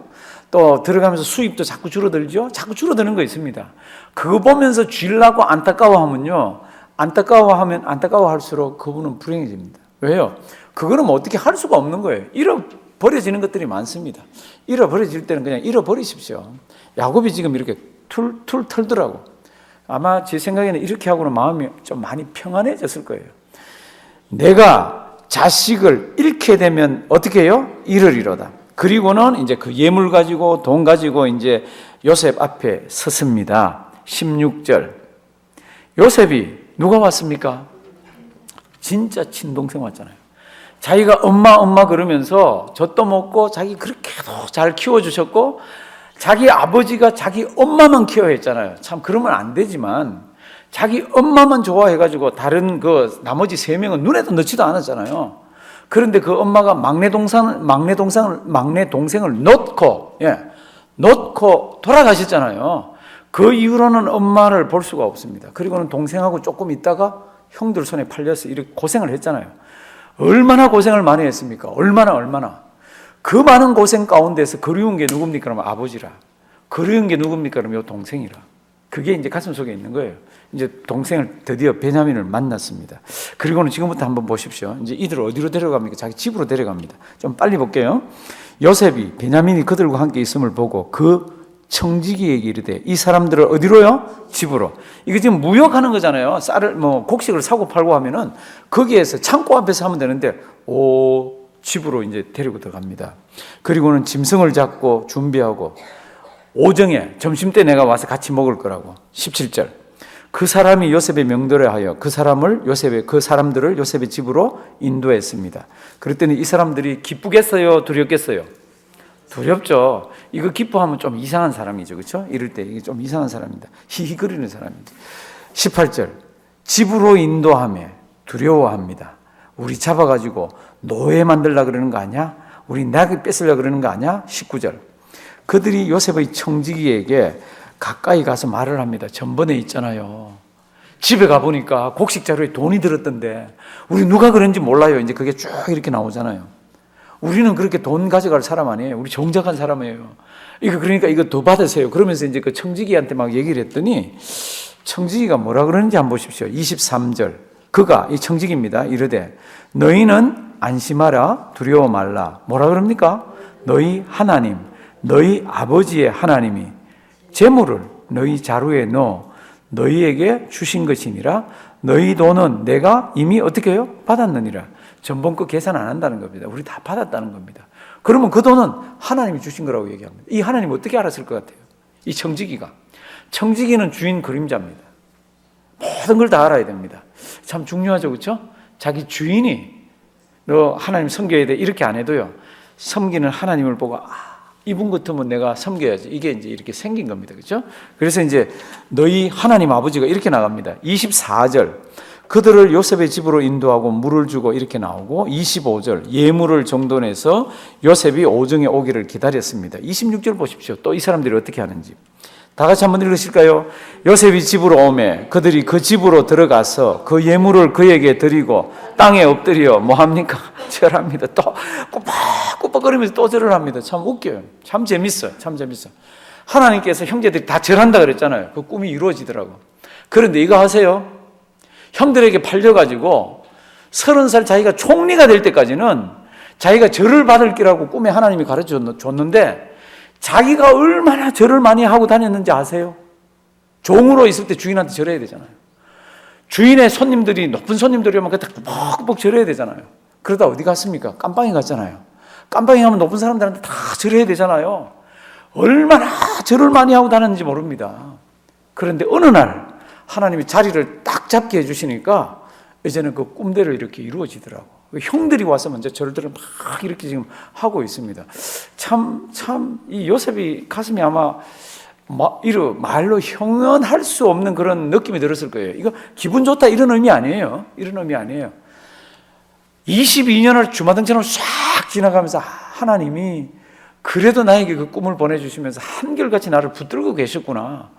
또 들어가면서 수입도 자꾸 줄어들죠. 자꾸 줄어드는 거 있습니다. 그거 보면서 쥐려고 안타까워하면요, 안타까워하면 안타까워할수록 그분은 불행해집니다. 왜요? 그거는 뭐 어떻게 할 수가 없는 거예요. 잃어버려지는 것들이 많습니다. 잃어버려질 때는 그냥 잃어버리십시오. 야곱이 지금 이렇게 툴툴 털더라고. 아마 제 생각에는 이렇게 하고는 마음이 좀 많이 평안해졌을 거예요. 내가 자식을 잃게 되면 어떻게 해요? 잃으리로다. 그리고는 이제 그 예물 가지고 돈 가지고 이제 요셉 앞에 섰습니다. 16절. 요셉이 누가 왔습니까? 진짜 친동생 왔잖아요. 자기가 엄마 그러면서 젖도 먹고 자기 그렇게도 잘 키워주셨고 자기 아버지가 자기 엄마만 케어했잖아요. 참 그러면 안 되지만 자기 엄마만 좋아해가지고 다른 그 나머지 3명은 눈에도 넣지도 않았잖아요. 그런데 그 엄마가 막내 동생을 놓고 돌아가셨잖아요. 그 이후로는 엄마를 볼 수가 없습니다. 그리고는 동생하고 조금 있다가 형들 손에 팔려서 이렇게 고생을 했잖아요. 얼마나 고생을 많이 했습니까? 얼마나. 그 많은 고생 가운데서 그리운 게 누굽니까? 그러면 아버지라. 그리운 게 누굽니까? 그러면 요 동생이라. 그게 이제 가슴 속에 있는 거예요. 이제 동생을 드디어 베냐민을 만났습니다. 그리고는 지금부터 한번 보십시오. 이제 이들을 어디로 데려갑니까? 자기 집으로 데려갑니다. 좀 빨리 볼게요. 요셉이 베냐민이 그들과 함께 있음을 보고 그 청지기에게 이르되 이 사람들을 어디로요? 집으로. 이거 지금 무역하는 거잖아요. 쌀을 곡식을 사고 팔고 하면은 거기에서 창고 앞에서 하면 되는데 집으로 이제 데리고 들어갑니다. 그리고는 짐승을 잡고 준비하고 오정에 점심때 내가 와서 같이 먹을 거라고. 17절. 그 사람이 요셉의 명도를 하여 그 사람들을 요셉의 집으로 인도했습니다. 그랬더니 이 사람들이 기쁘겠어요? 두렵겠어요? 두렵죠. 이거 기뻐하면 좀 이상한 사람이죠. 그렇죠? 이럴 때 이게 좀 이상한 사람입니다. 히히거리는 사람이죠. 18절. 집으로 인도하며 두려워합니다. 우리 잡아가지고 노예 만들려고 그러는 거 아니야? 우리 낙이 뺏으려고 그러는 거 아니야? 19절. 그들이 요셉의 청지기에게 가까이 가서 말을 합니다. 전번에 있잖아요. 집에 가보니까 곡식 자루에 돈이 들었던데 우리 누가 그런지 몰라요. 이제 그게 쭉 이렇게 나오잖아요. 우리는 그렇게 돈 가져갈 사람 아니에요. 우리 정직한 사람이에요. 그러니까 이거 더 받으세요. 그러면서 이제 그 청지기한테 막 얘기를 했더니 청지기가 뭐라 그러는지 한번 보십시오. 23절. 그가, 이 청지기입니다. 이르되 너희는 안심하라, 두려워 말라. 뭐라 그럽니까? 너희 하나님, 너희 아버지의 하나님이 재물을 너희 자루에 넣어 너희에게 주신 것이니라. 너희 돈은 내가 이미 어떻게 해요? 받았느니라. 전번 거 계산 안 한다는 겁니다. 우리 다 받았다는 겁니다. 그러면 그 돈은 하나님이 주신 거라고 얘기합니다. 이 하나님 어떻게 알았을 것 같아요? 이 청지기가. 청지기는 주인 그림자입니다. 모든 걸 다 알아야 됩니다. 참 중요하죠, 그렇죠? 자기 주인이 너 하나님 섬겨야 돼 이렇게 안 해도요. 섬기는 하나님을 보고 이분 같으면 내가 섬겨야지. 이게 이제 이렇게 생긴 겁니다. 그렇죠? 그래서 이제 너희 하나님 아버지가 이렇게 나갑니다. 24절. 그들을 요셉의 집으로 인도하고 물을 주고 이렇게 나오고 25절. 예물을 정돈해서 요셉이 오정에 오기를 기다렸습니다. 26절 보십시오. 또 이 사람들이 어떻게 하는지. 다 같이 한번 읽으실까요? 요셉이 집으로 오매 그들이 그 집으로 들어가서 그 예물을 그에게 드리고 땅에 엎드려 뭐합니까? 절합니다. 또 꾸벅꾸벅거리면서 또 절을 합니다. 참 웃겨요. 참 재밌어요. 참 재밌어요. 하나님께서 형제들이 다 절한다 그랬잖아요. 그 꿈이 이루어지더라고. 그런데 이거 아세요? 형들에게 팔려가지고 30살 자기가 총리가 될 때까지는 자기가 절을 받을 기라고 꿈에 하나님이 가르쳐 줬는데 자기가 얼마나 절을 많이 하고 다녔는지 아세요? 종으로 있을 때 주인한테 절해야 되잖아요. 주인의 손님들이 높은 손님들이 오면 그때 꾸벅꾸벅 절해야 되잖아요. 그러다 어디 갔습니까? 깜빵에 갔잖아요. 깜빵에 가면 높은 사람들한테 다 절해야 되잖아요. 얼마나 절을 많이 하고 다녔는지 모릅니다. 그런데 어느 날 하나님이 자리를 딱 잡게 해주시니까 이제는 그 꿈대로 이렇게 이루어지더라고. 형들이 와서 먼저 절들을 막 이렇게 지금 하고 있습니다. 이 요셉이 가슴이 아마 말로 형언할 수 없는 그런 느낌이 들었을 거예요. 이거 기분 좋다 이런 의미 아니에요. 이런 의미 아니에요. 22년을 주마등처럼 싹 지나가면서 하나님이 그래도 나에게 그 꿈을 보내주시면서 한결같이 나를 붙들고 계셨구나.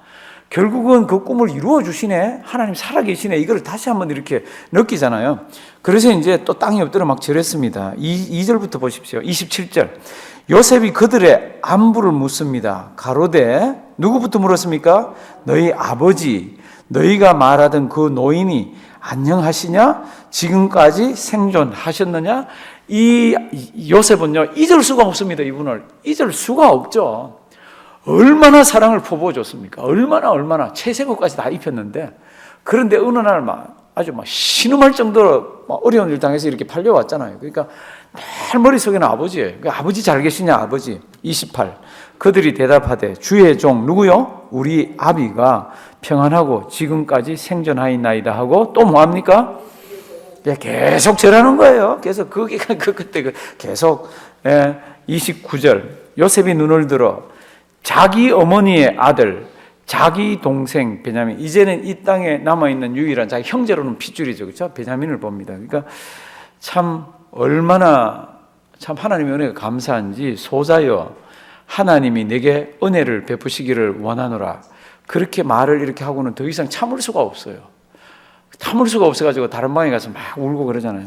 결국은 그 꿈을 이루어 주시네. 하나님 살아계시네. 이걸 다시 한번 이렇게 느끼잖아요. 그래서 이제 또 땅에 엎드려 막 절했습니다. 2절부터 보십시오. 27절. 요셉이 그들의 안부를 묻습니다. 가로되 누구부터 물었습니까? 너희 아버지, 너희가 말하던 그 노인이 안녕하시냐? 지금까지 생존하셨느냐? 이 요셉은요, 잊을 수가 없습니다. 이분을 잊을 수가 없죠. 얼마나 사랑을 퍼부어줬습니까? 얼마나 채색옷까지 다 입혔는데, 그런데 어느 날 아주 신음할 정도로 어려운 일 당해서 이렇게 팔려왔잖아요. 그러니까 늘 머릿속에는 아버지예요. 아버지 잘 계시냐, 아버지. 28. 그들이 대답하되 주의 종 누구요? 우리 아비가 평안하고 지금까지 생존하였나이다 하고 또 뭐합니까? 계속 절하는 거예요. 계속 그때 계속 29절. 요셉이 눈을 들어 자기 어머니의 아들, 자기 동생 베냐민, 이제는 이 땅에 남아있는 유일한 자기 형제로는 핏줄이죠. 그렇죠? 베냐민을 봅니다. 그러니까 참 하나님의 은혜가 감사한지 소자여 하나님이 내게 은혜를 베푸시기를 원하노라. 그렇게 말을 이렇게 하고는 더 이상 참을 수가 없어요. 참을 수가 없어가지고 다른 방에 가서 막 울고 그러잖아요.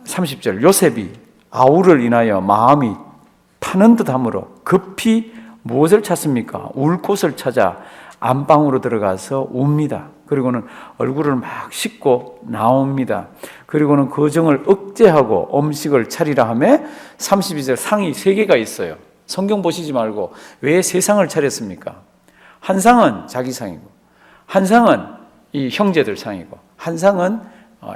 30절. 요셉이 아우를 인하여 마음이 타는 듯함으로 급히 무엇을 찾습니까? 울 곳을 찾아 안방으로 들어가서 웁니다. 그리고는 얼굴을 막 씻고 나옵니다. 그리고는 그 정을 억제하고 음식을 차리라 하며 32절 상이 3개가 있어요. 성경 보시지 말고 왜 3상을 차렸습니까? 한 상은 자기 상이고, 한 상은 이 형제들 상이고, 한 상은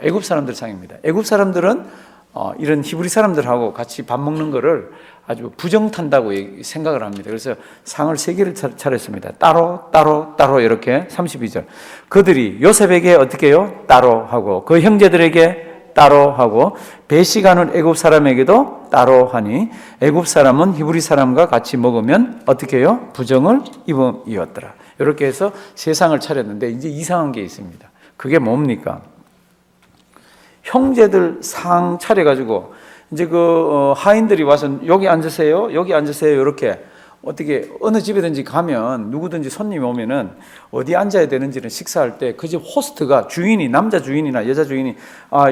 애굽 사람들 상입니다. 애굽 사람들은 이런 히브리 사람들하고 같이 밥 먹는 거를 아주 부정탄다고 생각을 합니다. 그래서 상을 3개를 차렸습니다. 따로 이렇게 32절. 그들이 요셉에게 어떻게 해요? 따로 하고 그 형제들에게 따로 하고 배식하는 애굽 사람에게도 따로 하니 애굽 사람은 히브리 사람과 같이 먹으면 어떻게 해요? 부정을 입음이었더라. 이렇게 해서 3상을 차렸는데 이제 이상한 게 있습니다. 그게 뭡니까? 형제들 상 차려가지고 이제 하인들이 와서 여기 앉으세요, 여기 앉으세요 이렇게 어떻게 어느 집에든지 가면 누구든지 손님이 오면은 어디 앉아야 되는지는 식사할 때 그 집 호스트가 주인이 남자 주인이나 여자 주인이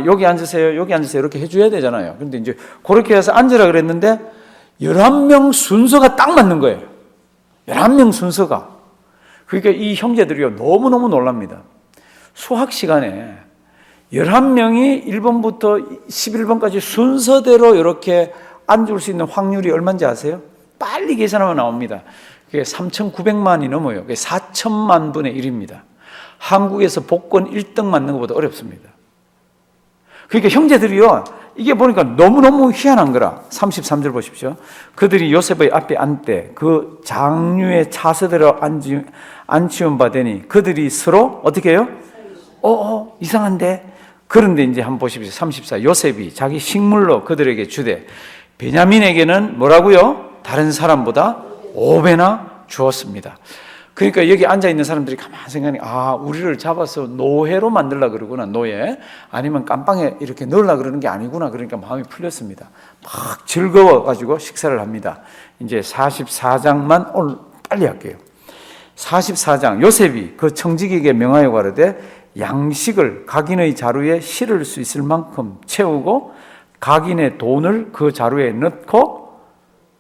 여기 앉으세요, 여기 앉으세요 이렇게 해줘야 되잖아요. 그런데 이제 그렇게 해서 앉으라 그랬는데 11명 순서가 딱 맞는 거예요. 11명 순서가. 그러니까 이 형제들이요 너무너무 놀랍니다. 수학 시간에 11명이 1번부터 11번까지 순서대로 이렇게 앉을 수 있는 확률이 얼마인지 아세요? 빨리 계산하면 나옵니다. 그게 3,900만이 넘어요. 그게 4천만 분의 1입니다. 한국에서 복권 1등 맞는 것보다 어렵습니다. 그러니까 형제들이요, 이게 보니까 너무너무 희한한 거라. 33절 보십시오. 그들이 요셉의 앞에 앉되 그 장류의 차세대로 앉히운 바 되니 그들이 서로 어떻게 해요? 이상한데? 그런데 이제 한번 보십시오. 34. 요셉이 자기 식물로 그들에게 주되 베냐민에게는 뭐라고요? 다른 사람보다 5배나 주었습니다. 그러니까 여기 앉아있는 사람들이 가만히 생각하니, 우리를 잡아서 노예로 만들려고 그러구나, 노예. 아니면 깜빵에 이렇게 넣으려고 그러는 게 아니구나. 그러니까 마음이 풀렸습니다. 막 즐거워가지고 식사를 합니다. 이제 44장만 오늘 빨리 할게요. 44장, 요셉이 그 청지기에게 명하여 가로되 양식을 각인의 자루에 실을 수 있을 만큼 채우고 각인의 돈을 그 자루에 넣고,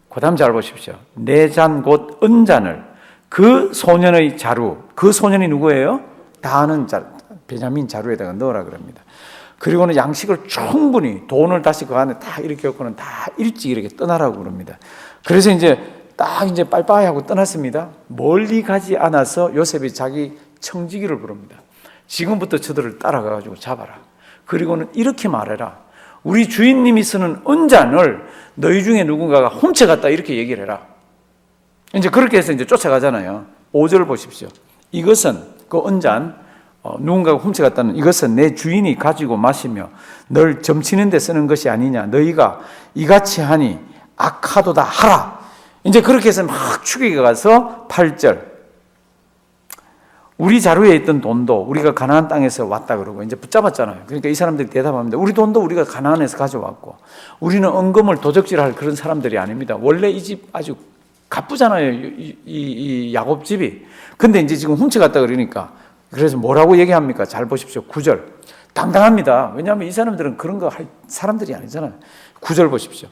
그 다음 잘 보십시오. 내 잔 곧 은잔을 그 소년의 자루, 그 소년이 누구예요? 다 아는 베냐민 자루에다가 넣으라 그럽니다. 그리고는 양식을 충분히, 돈을 다시 그 안에 다 이렇게 넣고는 다 일찍 이렇게 떠나라고 그럽니다. 그래서 이제 딱 이제 빠이빠이 하고 떠났습니다. 멀리 가지 않아서 요셉이 자기 청지기를 부릅니다. 지금부터 저들을 따라가가지고 잡아라. 그리고는 이렇게 말해라. 우리 주인님이 쓰는 은잔을 너희 중에 누군가가 훔쳐갔다, 이렇게 얘기를 해라. 이제 그렇게 해서 이제 쫓아가잖아요. 5절 보십시오. 이것은 그 은잔, 누군가가 훔쳐갔다는, 이것은 내 주인이 가지고 마시며 널 점치는 데 쓰는 것이 아니냐. 너희가 이같이 하니 악하도다 하라. 이제 그렇게 해서 막 추격해 가서 8절. 우리 자루에 있던 돈도 우리가 가나안 땅에서 왔다 그러고 이제 붙잡았잖아요. 그러니까 이 사람들이 대답합니다. 우리 돈도 우리가 가나안에서 가져왔고, 우리는 은금을 도적질할 그런 사람들이 아닙니다. 원래 이 집 아주 가쁘잖아요, 이 야곱 집이. 근데 이제 지금 훔쳐갔다 그러니까, 그래서 뭐라고 얘기합니까? 잘 보십시오. 9절. 당당합니다. 왜냐하면 이 사람들은 그런 거 할 사람들이 아니잖아요. 9절 보십시오.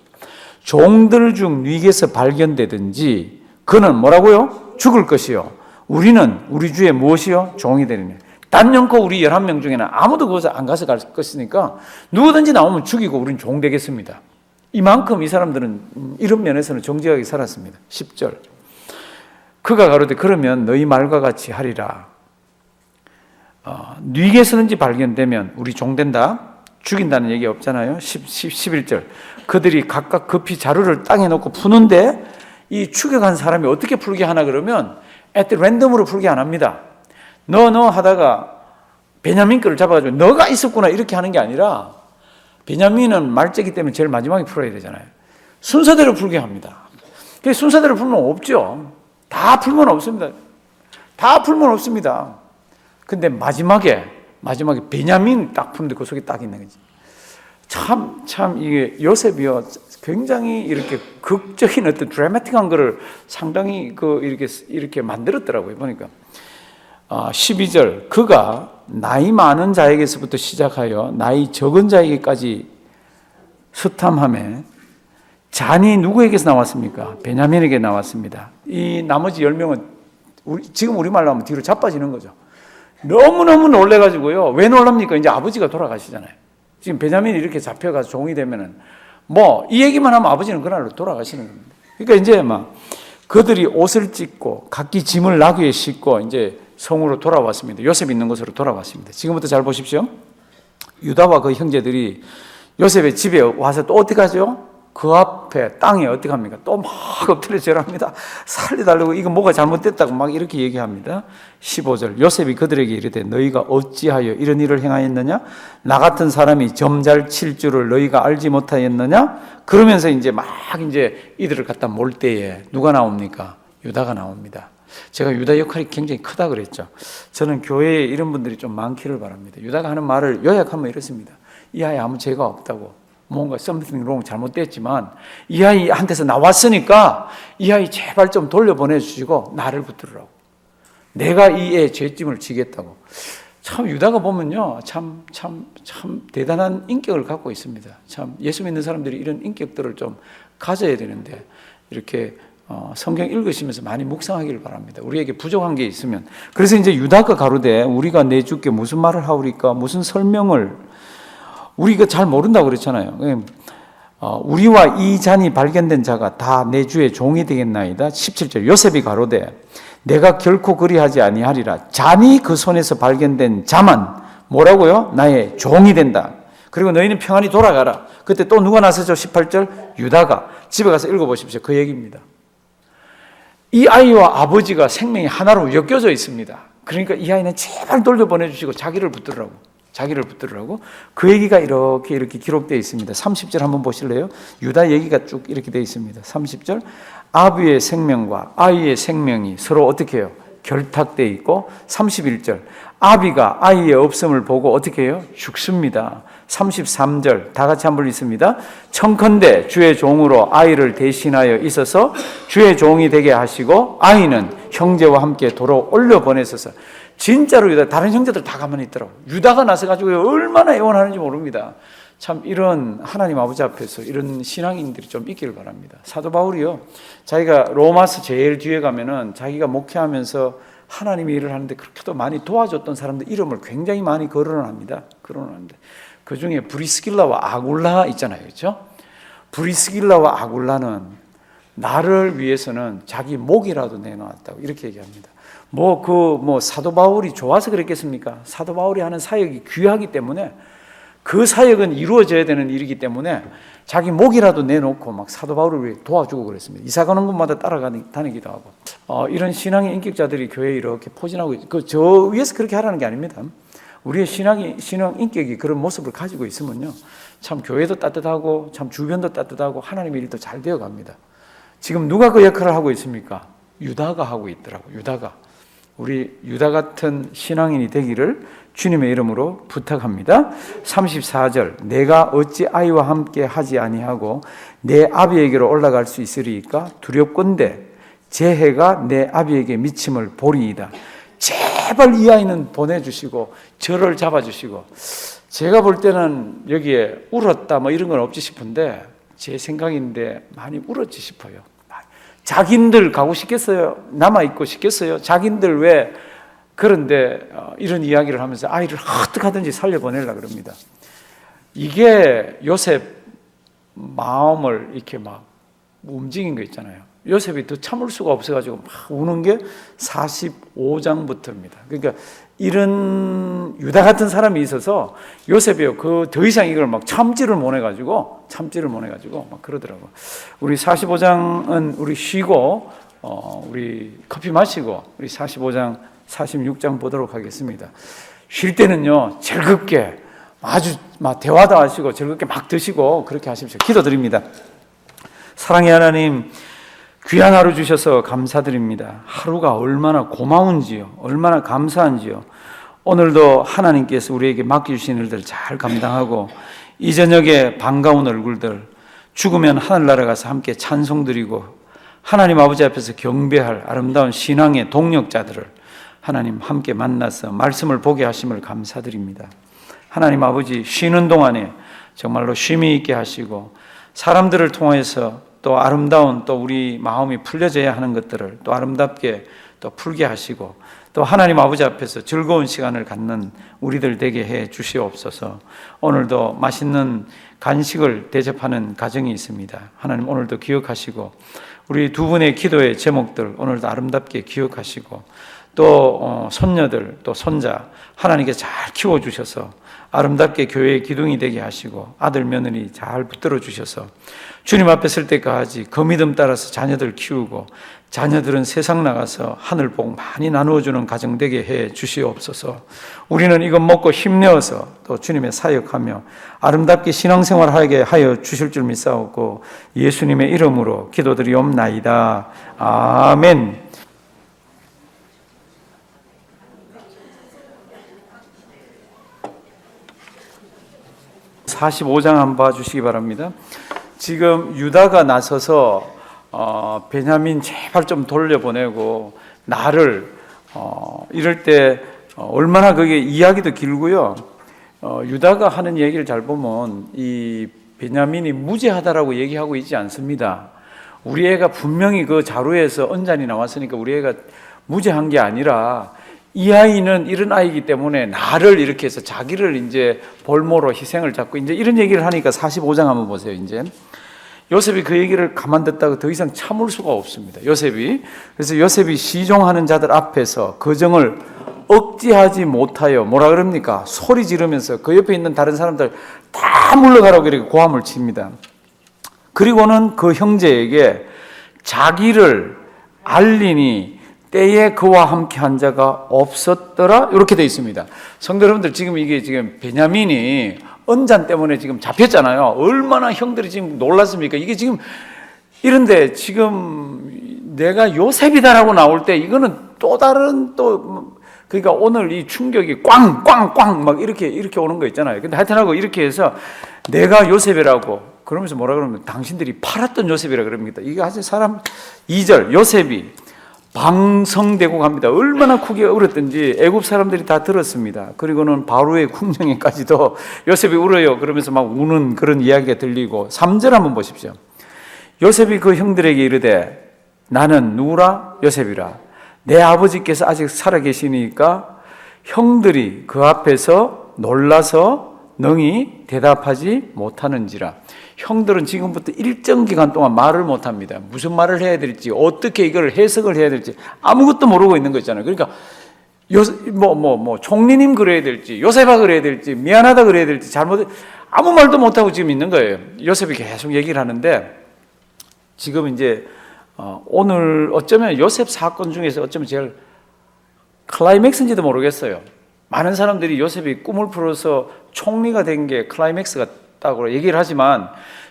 종들 중 위에서 발견되든지 그는 뭐라고요? 죽을 것이요. 우리는 우리 주의 무엇이요? 종이 되리니. 단연코 우리 11명 중에는 아무도 그것을 안 가서 갈 것이니까 누구든지 나오면 죽이고 우리는 종 되겠습니다. 이만큼 이 사람들은 이런 면에서는 정직하게 살았습니다. 10절. 그가 가로되 그러면 너희 말과 같이 하리라. 뉘게서든지 발견되면 우리 종된다. 죽인다는 얘기 없잖아요. 11절. 그들이 각각 급히 자루를 땅에 놓고 푸는데, 이 추격한 사람이 어떻게 풀게 하나 그러면 랜덤으로 풀게 안 합니다. 너 하다가 베냐민 거를 잡아가지고 너가 있었구나 이렇게 하는 게 아니라, 베냐민은 말째기 때문에 제일 마지막에 풀어야 되잖아요. 순서대로 풀게 합니다. 순서대로 풀면 없죠. 다 풀면 없습니다. 다 풀면 없습니다. 근데 마지막에 베냐민 딱 푸는데 그 속에 딱 있는 거지. 참 이게 요셉이요, 굉장히 이렇게 극적인 어떤 드라마틱한 거를 상당히 이렇게 만들었더라고요, 보니까. 12절. 그가 나이 많은 자에게서부터 시작하여 나이 적은 자에게까지 수탐하며 잔이 누구에게서 나왔습니까? 베냐민에게 나왔습니다. 이 나머지 10명은 지금 우리말로 하면 뒤로 자빠지는 거죠. 너무너무 놀래가지고요. 왜 놀랍니까? 이제 아버지가 돌아가시잖아요. 지금 베냐민이 이렇게 잡혀가서 종이 되면은 이 얘기만 하면 아버지는 그날로 돌아가시는 겁니다. 그러니까 이제 그들이 옷을 찢고 각기 짐을 나귀에 싣고 이제 성으로 돌아왔습니다. 요셉 있는 곳으로 돌아왔습니다. 지금부터 잘 보십시오. 유다와 그 형제들이 요셉의 집에 와서 또 어떻게 하죠? 그 앞에 땅에 어떻게 합니까? 또 막 엎드려 절합니다. 살려달라고, 이거 뭐가 잘못됐다고 막 이렇게 얘기합니다. 15절. 요셉이 그들에게 이르되 너희가 어찌하여 이런 일을 행하였느냐? 나 같은 사람이 점 잘 칠 줄을 너희가 알지 못하였느냐? 그러면서 이제 이들을 갖다 몰 때에 누가 나옵니까? 유다가 나옵니다. 제가 유다 역할이 굉장히 크다 그랬죠. 저는 교회에 이런 분들이 좀 많기를 바랍니다. 유다가 하는 말을 요약하면 이렇습니다. 이 아이 아무 죄가 없다고. 뭔가 something wrong 잘못됐지만 이 아이한테서 나왔으니까 이 아이 제발 좀 돌려보내주시고 나를 붙들으라고. 내가 이 애 죄짐을 지겠다고. 참 유다가 보면요, 참 대단한 인격을 갖고 있습니다. 참 예수 믿는 사람들이 이런 인격들을 좀 가져야 되는데, 이렇게 성경 읽으시면서 많이 묵상하기를 바랍니다. 우리에게 부족한 게 있으면. 그래서 이제 유다가 가로되 우리가 내 주께 무슨 말을 하오리까? 무슨 설명을, 우리가 잘 모른다고 그랬잖아요. 우리와 이 잔이 발견된 자가 다 내 주의 종이 되겠나이다. 17절. 요셉이 가로되 내가 결코 그리하지 아니하리라. 잔이 그 손에서 발견된 자만 뭐라고요? 나의 종이 된다. 그리고 너희는 평안히 돌아가라. 그때 또 누가 나서죠? 18절. 유다가. 집에 가서 읽어보십시오. 그 얘기입니다. 이 아이와 아버지가 생명이 하나로 엮여져 있습니다. 그러니까 이 아이는 제발 돌려보내주시고 자기를 붙들으라고. 자기를 붙들으라고. 그 얘기가 이렇게 기록되어 있습니다. 30절 한번 보실래요? 유다 얘기가 쭉 이렇게 되어 있습니다. 30절. 아비의 생명과 아이의 생명이 서로 어떻게 해요? 결탁되어 있고, 31절. 아비가 아이의 없음을 보고 어떻게 해요? 죽습니다. 33절 다 같이 한번 읽습니다. 청컨대 주의 종으로 아이를 대신하여 있어서 주의 종이 되게 하시고 아이는 형제와 함께 도로 올려보내소서. 진짜로 유다, 다른 형제들 다 가만히 있더라고. 유다가 나서가지고 얼마나 애원하는지 모릅니다. 참 이런 하나님 아버지 앞에서 이런 신앙인들이 좀 있기를 바랍니다. 사도 바울이요, 자기가 로마서 제일 뒤에 가면은 자기가 목회하면서 하나님의 일을 하는데 그렇게도 많이 도와줬던 사람들 이름을 굉장히 많이 거론합니다. 그 중에 브리스길라와 아굴라 있잖아요, 그렇죠? 브리스길라와 아굴라는 나를 위해서는 자기 목이라도 내놓았다고 이렇게 얘기합니다. 사도 바울이 좋아서 그랬겠습니까? 사도 바울이 하는 사역이 귀하기 때문에, 그 사역은 이루어져야 되는 일이기 때문에 자기 목이라도 내놓고 막 사도 바울을 도와주고 그랬습니다. 이사 가는 곳마다 따라다니기도 하고. 이런 신앙의 인격자들이 교회에 이렇게 포진하고 저 위에서 그렇게 하라는 게 아닙니다. 우리의 신앙 인격이 그런 모습을 가지고 있으면요, 참 교회도 따뜻하고 참 주변도 따뜻하고 하나님의 일도 잘 되어 갑니다. 지금 누가 그 역할을 하고 있습니까? 유다가 하고 있더라고요. 우리 유다 같은 신앙인이 되기를 주님의 이름으로 부탁합니다. 34절. 내가 어찌 아이와 함께 하지 아니하고 내 아비에게로 올라갈 수 있으리이까? 두렵건대 제 해가 내 아비에게 미침을 보리이다. 제발 이 아이는 보내주시고 저를 잡아주시고. 제가 볼 때는 여기에 울었다 뭐 이런 건 없지 싶은데, 제 생각인데 많이 울었지 싶어요. 자기들 가고 싶겠어요? 남아있고 싶겠어요? 자기들 왜? 그런데 이런 이야기를 하면서 아이를 어떻게든지 살려보내려고 그럽니다. 이게 요셉 마음을 이렇게 막 움직인 거 있잖아요. 요셉이 더 참을 수가 없어가지고 막 우는 게 45장부터입니다. 그러니까 이런 유다 같은 사람이 있어서 요셉이요, 그 더 이상 이걸 막 참지를 못해가지고 막 그러더라고. 우리 45장은 우리 쉬고 우리 커피 마시고 우리 45장 46장 보도록 하겠습니다. 쉴 때는요 즐겁게 아주 막 대화도 하시고 즐겁게 막 드시고 그렇게 하십시오. 기도드립니다. 사랑의 하나님, 귀한 하루 주셔서 감사드립니다. 하루가 얼마나 고마운지요, 얼마나 감사한지요. 오늘도 하나님께서 우리에게 맡겨주신 일들 잘 감당하고 이 저녁에 반가운 얼굴들, 죽으면 하늘나라 가서 함께 찬송드리고 하나님 아버지 앞에서 경배할 아름다운 신앙의 동력자들을 하나님 함께 만나서 말씀을 보게 하심을 감사드립니다. 하나님 아버지, 쉬는 동안에 정말로 쉼이 있게 하시고 사람들을 통해서 또 아름다운 또 우리 마음이 풀려져야 하는 것들을 또 아름답게 또 풀게 하시고 또 하나님 아버지 앞에서 즐거운 시간을 갖는 우리들 되게 해 주시옵소서. 오늘도 맛있는 간식을 대접하는 가정이 있습니다. 하나님 오늘도 기억하시고 우리 두 분의 기도의 제목들 오늘도 아름답게 기억하시고 또 손녀들 또 손자 하나님께 잘 키워주셔서 아름답게 교회의 기둥이 되게 하시고 아들 며느리 잘 붙들어 주셔서 주님 앞에 설 때까지 그 믿음 따라서 자녀들 키우고 자녀들은 세상 나가서 하늘 복 많이 나누어주는 가정 되게 해 주시옵소서. 우리는 이것 먹고 힘내어서 또 주님의 사역하며 아름답게 신앙생활하게 하여 주실 줄 믿사오고 예수님의 이름으로 기도드리옵나이다. 아멘. 45장 한번 봐주시기 바랍니다. 지금 유다가 나서서 베냐민 제발 좀 돌려보내고 나를 이럴 때 얼마나 그게 이야기도 길고요. 유다가 하는 얘기를 잘 보면 이 베냐민이 무죄하다라고 얘기하고 있지 않습니다. 우리 애가 분명히 그 자루에서 언잔이 나왔으니까 우리 애가 무죄한 게 아니라 이 아이는 이런 아이이기 때문에 나를 이렇게 해서 자기를 이제 볼모로 희생을 잡고 이제 이런 얘기를 하니까 45장 한번 보세요. 이제 요셉이 그 얘기를 가만 듣다가 더 이상 참을 수가 없습니다. 그래서 요셉이 시종하는 자들 앞에서 거정을 억제하지 못하여 뭐라 그럽니까? 소리 지르면서 그 옆에 있는 다른 사람들 다 물러가라고 이렇게 고함을 칩니다. 그리고는 그 형제에게 자기를 알리니 때에 그와 함께 한 자가 없었더라. 이렇게 되어 있습니다. 성도 여러분들, 지금 이게 지금 베냐민이 언잔 때문에 지금 잡혔잖아요. 얼마나 형들이 지금 놀랐습니까? 이게 지금 이런데 지금 내가 요셉이다라고 나올 때 이거는 또 다른 그러니까 오늘 이 충격이 꽝꽝꽝 막 이렇게 오는 거 있잖아요. 근데 하여튼하고 이렇게 해서 내가 요셉이라고 그러면서 뭐라 그러면 당신들이 팔았던 요셉이라 그럽니다. 이게 아주 사람 2절 요셉이 방성되고 갑니다. 얼마나 크게 울었던지 애굽 사람들이 다 들었습니다. 그리고는 바로의 궁정에까지도 요셉이 울어요. 그러면서 막 우는 그런 이야기가 들리고 3절 한번 보십시오. 요셉이 그 형들에게 이르되 나는 누구라? 요셉이라. 내 아버지께서 아직 살아계시니까 형들이 그 앞에서 놀라서 능히 대답하지 못하는지라. 형들은 지금부터 일정 기간 동안 말을 못합니다. 무슨 말을 해야 될지, 어떻게 이걸 해석을 해야 될지 아무것도 모르고 있는 거 있잖아요. 그러니까 총리님 그래야 될지, 요셉아 그래야 될지, 미안하다 그래야 될지 아무 말도 못하고 지금 있는 거예요. 요셉이 계속 얘기를 하는데 지금 이제 오늘 어쩌면 요셉 사건 중에서 어쩌면 제일 클라이맥스인지도 모르겠어요. 많은 사람들이 요셉이 꿈을 풀어서 총리가 된 게 클라이맥스 같다고 얘기를 하지만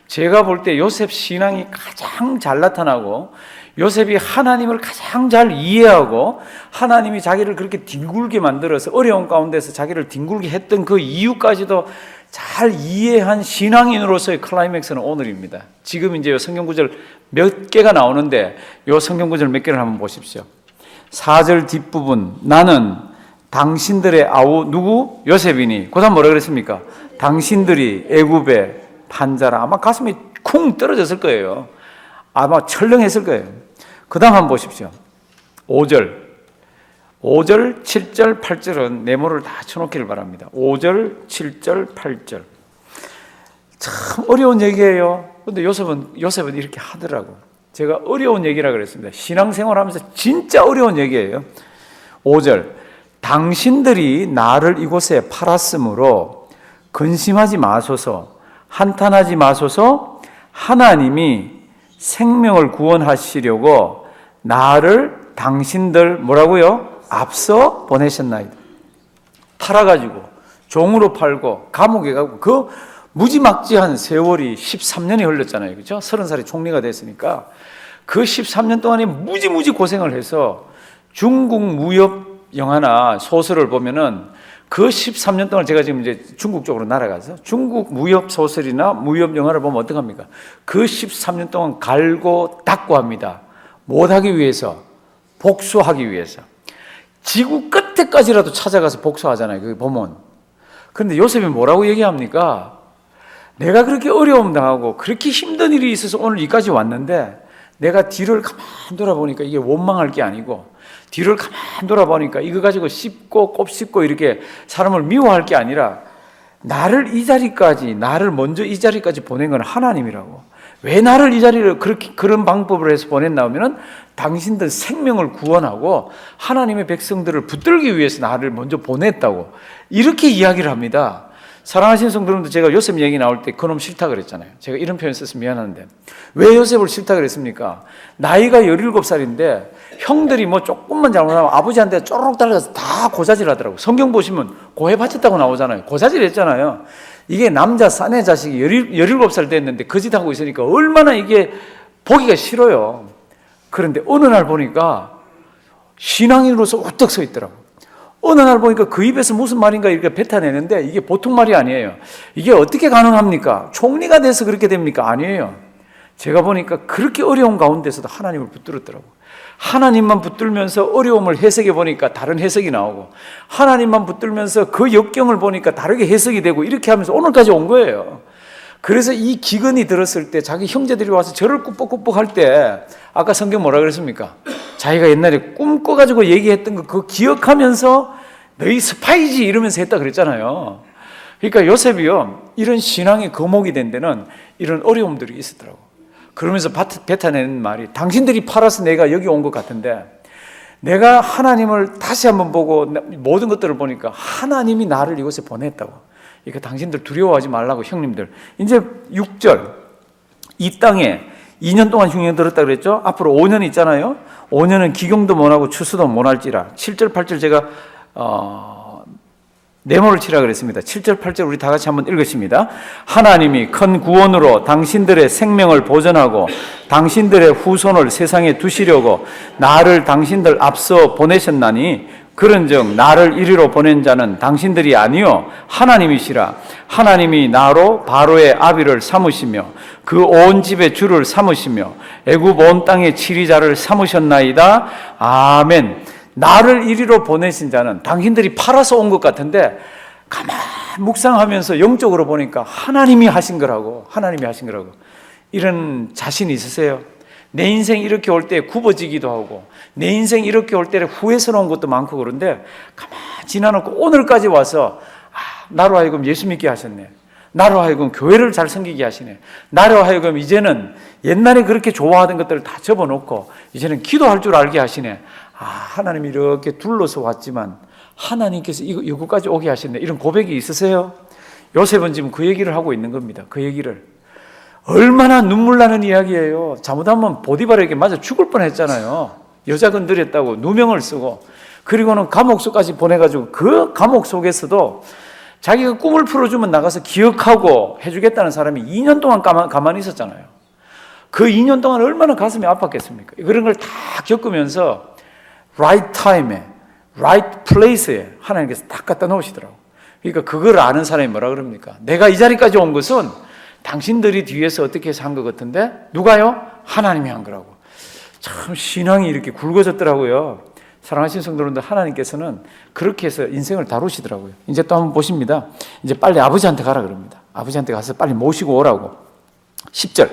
제가 볼 때 요셉 신앙이 가장 잘 나타나고 요셉이 하나님을 가장 잘 이해하고 하나님이 자기를 그렇게 뒹굴게 만들어서 어려운 가운데서 자기를 뒹굴게 했던 그 이유까지도 잘 이해한 신앙인으로서의 클라이맥스는 오늘입니다. 지금 이제 성경 구절 몇 개가 나오는데 이 성경 구절 몇 개를 한번 보십시오. 4절 뒷부분 나는 당신들의 아우 누구? 요셉이니. 그 다음 뭐라 그랬습니까? 당신들이 애굽의 판자라. 아마 가슴이 쿵 떨어졌을 거예요. 아마 철렁했을 거예요. 그 다음 한번 보십시오. 5절, 7절, 8절은 네모를 다 쳐놓기를 바랍니다. 5절, 7절, 8절. 참 어려운 얘기예요. 근데 요셉은 이렇게 하더라고. 제가 어려운 얘기라 그랬습니다. 신앙생활 하면서 진짜 어려운 얘기예요. 5절, 당신들이 나를 이곳에 팔았으므로 근심하지 마소서, 한탄하지 마소서. 하나님이 생명을 구원하시려고 나를 당신들 뭐라고요? 앞서 보내셨나이다. 팔아가지고 종으로 팔고 감옥에 가고 그 무지막지한 세월이 13년이 흘렀잖아요. 그렇죠? 30살에 총리가 됐으니까 그 13년 동안에 무지 고생을 해서 중국 무협 영화나 소설을 보면은 그 13년 동안 제가 지금 이제 중국 쪽으로 날아가서 중국 무협 소설이나 무협 영화를 보면 어떡합니까? 그 13년 동안 갈고 닦고 합니다. 못하기 위해서, 복수하기 위해서. 지구 끝에까지라도 찾아가서 복수하잖아요. 그게 보면. 그런데 요셉이 뭐라고 얘기합니까? 내가 그렇게 어려움 당하고 그렇게 힘든 일이 있어서 오늘 여기까지 왔는데 내가 뒤를 가만 돌아보니까 이게 원망할 게 아니고 뒤를 가만 돌아보니까 이거 가지고 씹고 곱씹고 이렇게 사람을 미워할 게 아니라 나를 먼저 이 자리까지 보낸 건 하나님이라고. 왜 나를 이 자리를 그런 방법을 해서 보냈나 하면은 당신들 생명을 구원하고 하나님의 백성들을 붙들기 위해서 나를 먼저 보냈다고. 이렇게 이야기를 합니다. 사랑하시는 성도 여러분들, 제가 요셉 얘기 나올 때 그놈 싫다 그랬잖아요. 제가 이런 표현 써서 미안한데 왜 요셉을 싫다 그랬습니까? 나이가 17살인데 형들이 뭐 조금만 잘못하면 아버지한테 쪼르륵 달려가서 다 고자질 하더라고요. 성경 보시면 고해 바쳤다고 나오잖아요. 고자질 했잖아요. 이게 남자 사내 자식이 17살 됐는데 그 짓 하고 있으니까 얼마나 이게 보기가 싫어요. 그런데 어느 날 보니까 신앙인으로서 우뚝 서 있더라고요. 어느 날 보니까 그 입에서 무슨 말인가 이렇게 뱉어내는데 이게 보통 말이 아니에요. 이게 어떻게 가능합니까? 총리가 돼서 그렇게 됩니까? 아니에요. 제가 보니까 그렇게 어려운 가운데서도 하나님을 붙들었더라고요. 하나님만 붙들면서 어려움을 해석해 보니까 다른 해석이 나오고 하나님만 붙들면서 그 역경을 보니까 다르게 해석이 되고 이렇게 하면서 오늘까지 온 거예요. 그래서 이 기근이 들었을 때 자기 형제들이 와서 저를 꾸벅꾸벅 할 때 아까 성경 뭐라 그랬습니까? 자기가 옛날에 꿈꿔가지고 얘기했던 거 그거 기억하면서 너희 스파이지 이러면서 했다 그랬잖아요. 그러니까 요셉이요 이런 신앙의 거목이 된 데는 이런 어려움들이 있었더라고. 그러면서 뱉어내는 말이 당신들이 팔아서 내가 여기 온 것 같은데 내가 하나님을 다시 한번 보고 모든 것들을 보니까 하나님이 나를 이곳에 보냈다고. 그러니까 당신들 두려워하지 말라고 형님들. 이제 6절 이 땅에 2년 동안 흉년 들었다 그랬죠? 앞으로 5년 있잖아요. 5년은 기경도 못하고 추수도 못할지라. 7절 8절 제가 네모를 치라 그랬습니다. 7절 8절 우리 다 같이 한번 읽으십니다. 하나님이 큰 구원으로 당신들의 생명을 보전하고 당신들의 후손을 세상에 두시려고 나를 당신들 앞서 보내셨나니 그런즉 나를 이리로 보낸 자는 당신들이 아니요 하나님이시라. 하나님이 나로 바로의 아비를 삼으시며 그 온 집의 주를 삼으시며 애굽 온 땅의 치리자를 삼으셨나이다. 아멘. 나를 이리로 보내신 자는 당신들이 팔아서 온 것 같은데 가만 묵상하면서 영적으로 보니까 하나님이 하신 거라고. 하나님이 하신 거라고. 이런 자신 있으세요? 내 인생 이렇게 올 때 굽어지기도 하고 내 인생 이렇게 올 때 후회스러운 것도 많고 그런데 가만히 지나놓고 오늘까지 와서 나로 하여금 예수 믿게 하셨네. 나로 하여금 교회를 잘 섬기게 하시네. 나로 하여금 이제는 옛날에 그렇게 좋아하던 것들을 다 접어놓고 이제는 기도할 줄 알게 하시네. 하나님이 이렇게 둘러서 왔지만 하나님께서 이거까지 오게 하셨네. 이런 고백이 있으세요? 요셉은 지금 그 얘기를 하고 있는 겁니다. 그 얘기를. 얼마나 눈물 나는 이야기예요. 잘못하면 보디발에게 맞아 죽을 뻔했잖아요. 여자 건드렸다고 누명을 쓰고 그리고는 감옥 속까지 보내가지고 그 감옥 속에서도 자기가 꿈을 풀어주면 나가서 기억하고 해주겠다는 사람이 2년 동안 가만히 있었잖아요. 그 2년 동안 얼마나 가슴이 아팠겠습니까? 그런 걸 다 겪으면서 right time에 right place에 하나님께서 딱 갖다 놓으시더라고요. 그러니까 그걸 아는 사람이 뭐라 그럽니까? 내가 이 자리까지 온 것은 당신들이 뒤에서 어떻게 해서 한 것 같은데 누가요? 하나님이 한 거라고. 참 신앙이 이렇게 굵어졌더라고요. 사랑하시는 성도 여러분들, 하나님께서는 그렇게 해서 인생을 다루시더라고요. 이제 또 한번 보십니다. 이제 빨리 아버지한테 가라 그럽니다. 아버지한테 가서 빨리 모시고 오라고. 10절.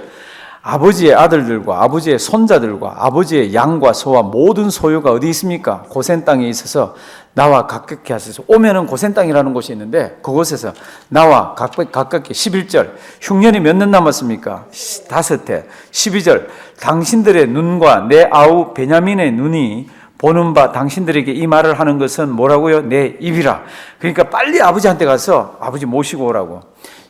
아버지의 아들들과 아버지의 손자들과 아버지의 양과 소와 모든 소유가 어디 있습니까? 고센 땅에 있어서 나와 가깝게 하소서. 오면은 고센 땅이라는 곳이 있는데 그곳에서 나와 가깝게. 11절. 흉년이 몇 년 남았습니까? 5해. 12절. 당신들의 눈과 내 아우 베냐민의 눈이 보는 바 당신들에게 이 말을 하는 것은 뭐라고요? 내 입이라. 그러니까 빨리 아버지한테 가서 아버지 모시고 오라고.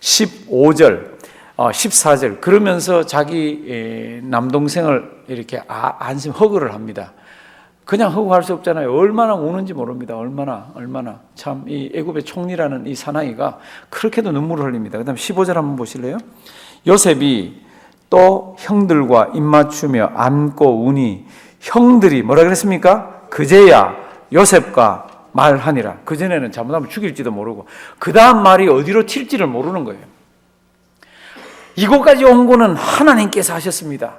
15절, 14절. 그러면서 자기 남동생을 이렇게 안심 허그를 합니다. 그냥 허그할 수 없잖아요. 얼마나 우는지 모릅니다. 얼마나. 참 이 애굽의 총리라는 이 사나이가 그렇게도 눈물을 흘립니다. 그 다음 15절 한번 보실래요? 요셉이 또 형들과 입맞추며 안고 우니 형들이 뭐라 그랬습니까? 그제야 요셉과 말하니라. 그전에는 잘못하면 죽일지도 모르고 그 다음 말이 어디로 튈지를 모르는 거예요. 이곳까지 온 거는 하나님께서 하셨습니다.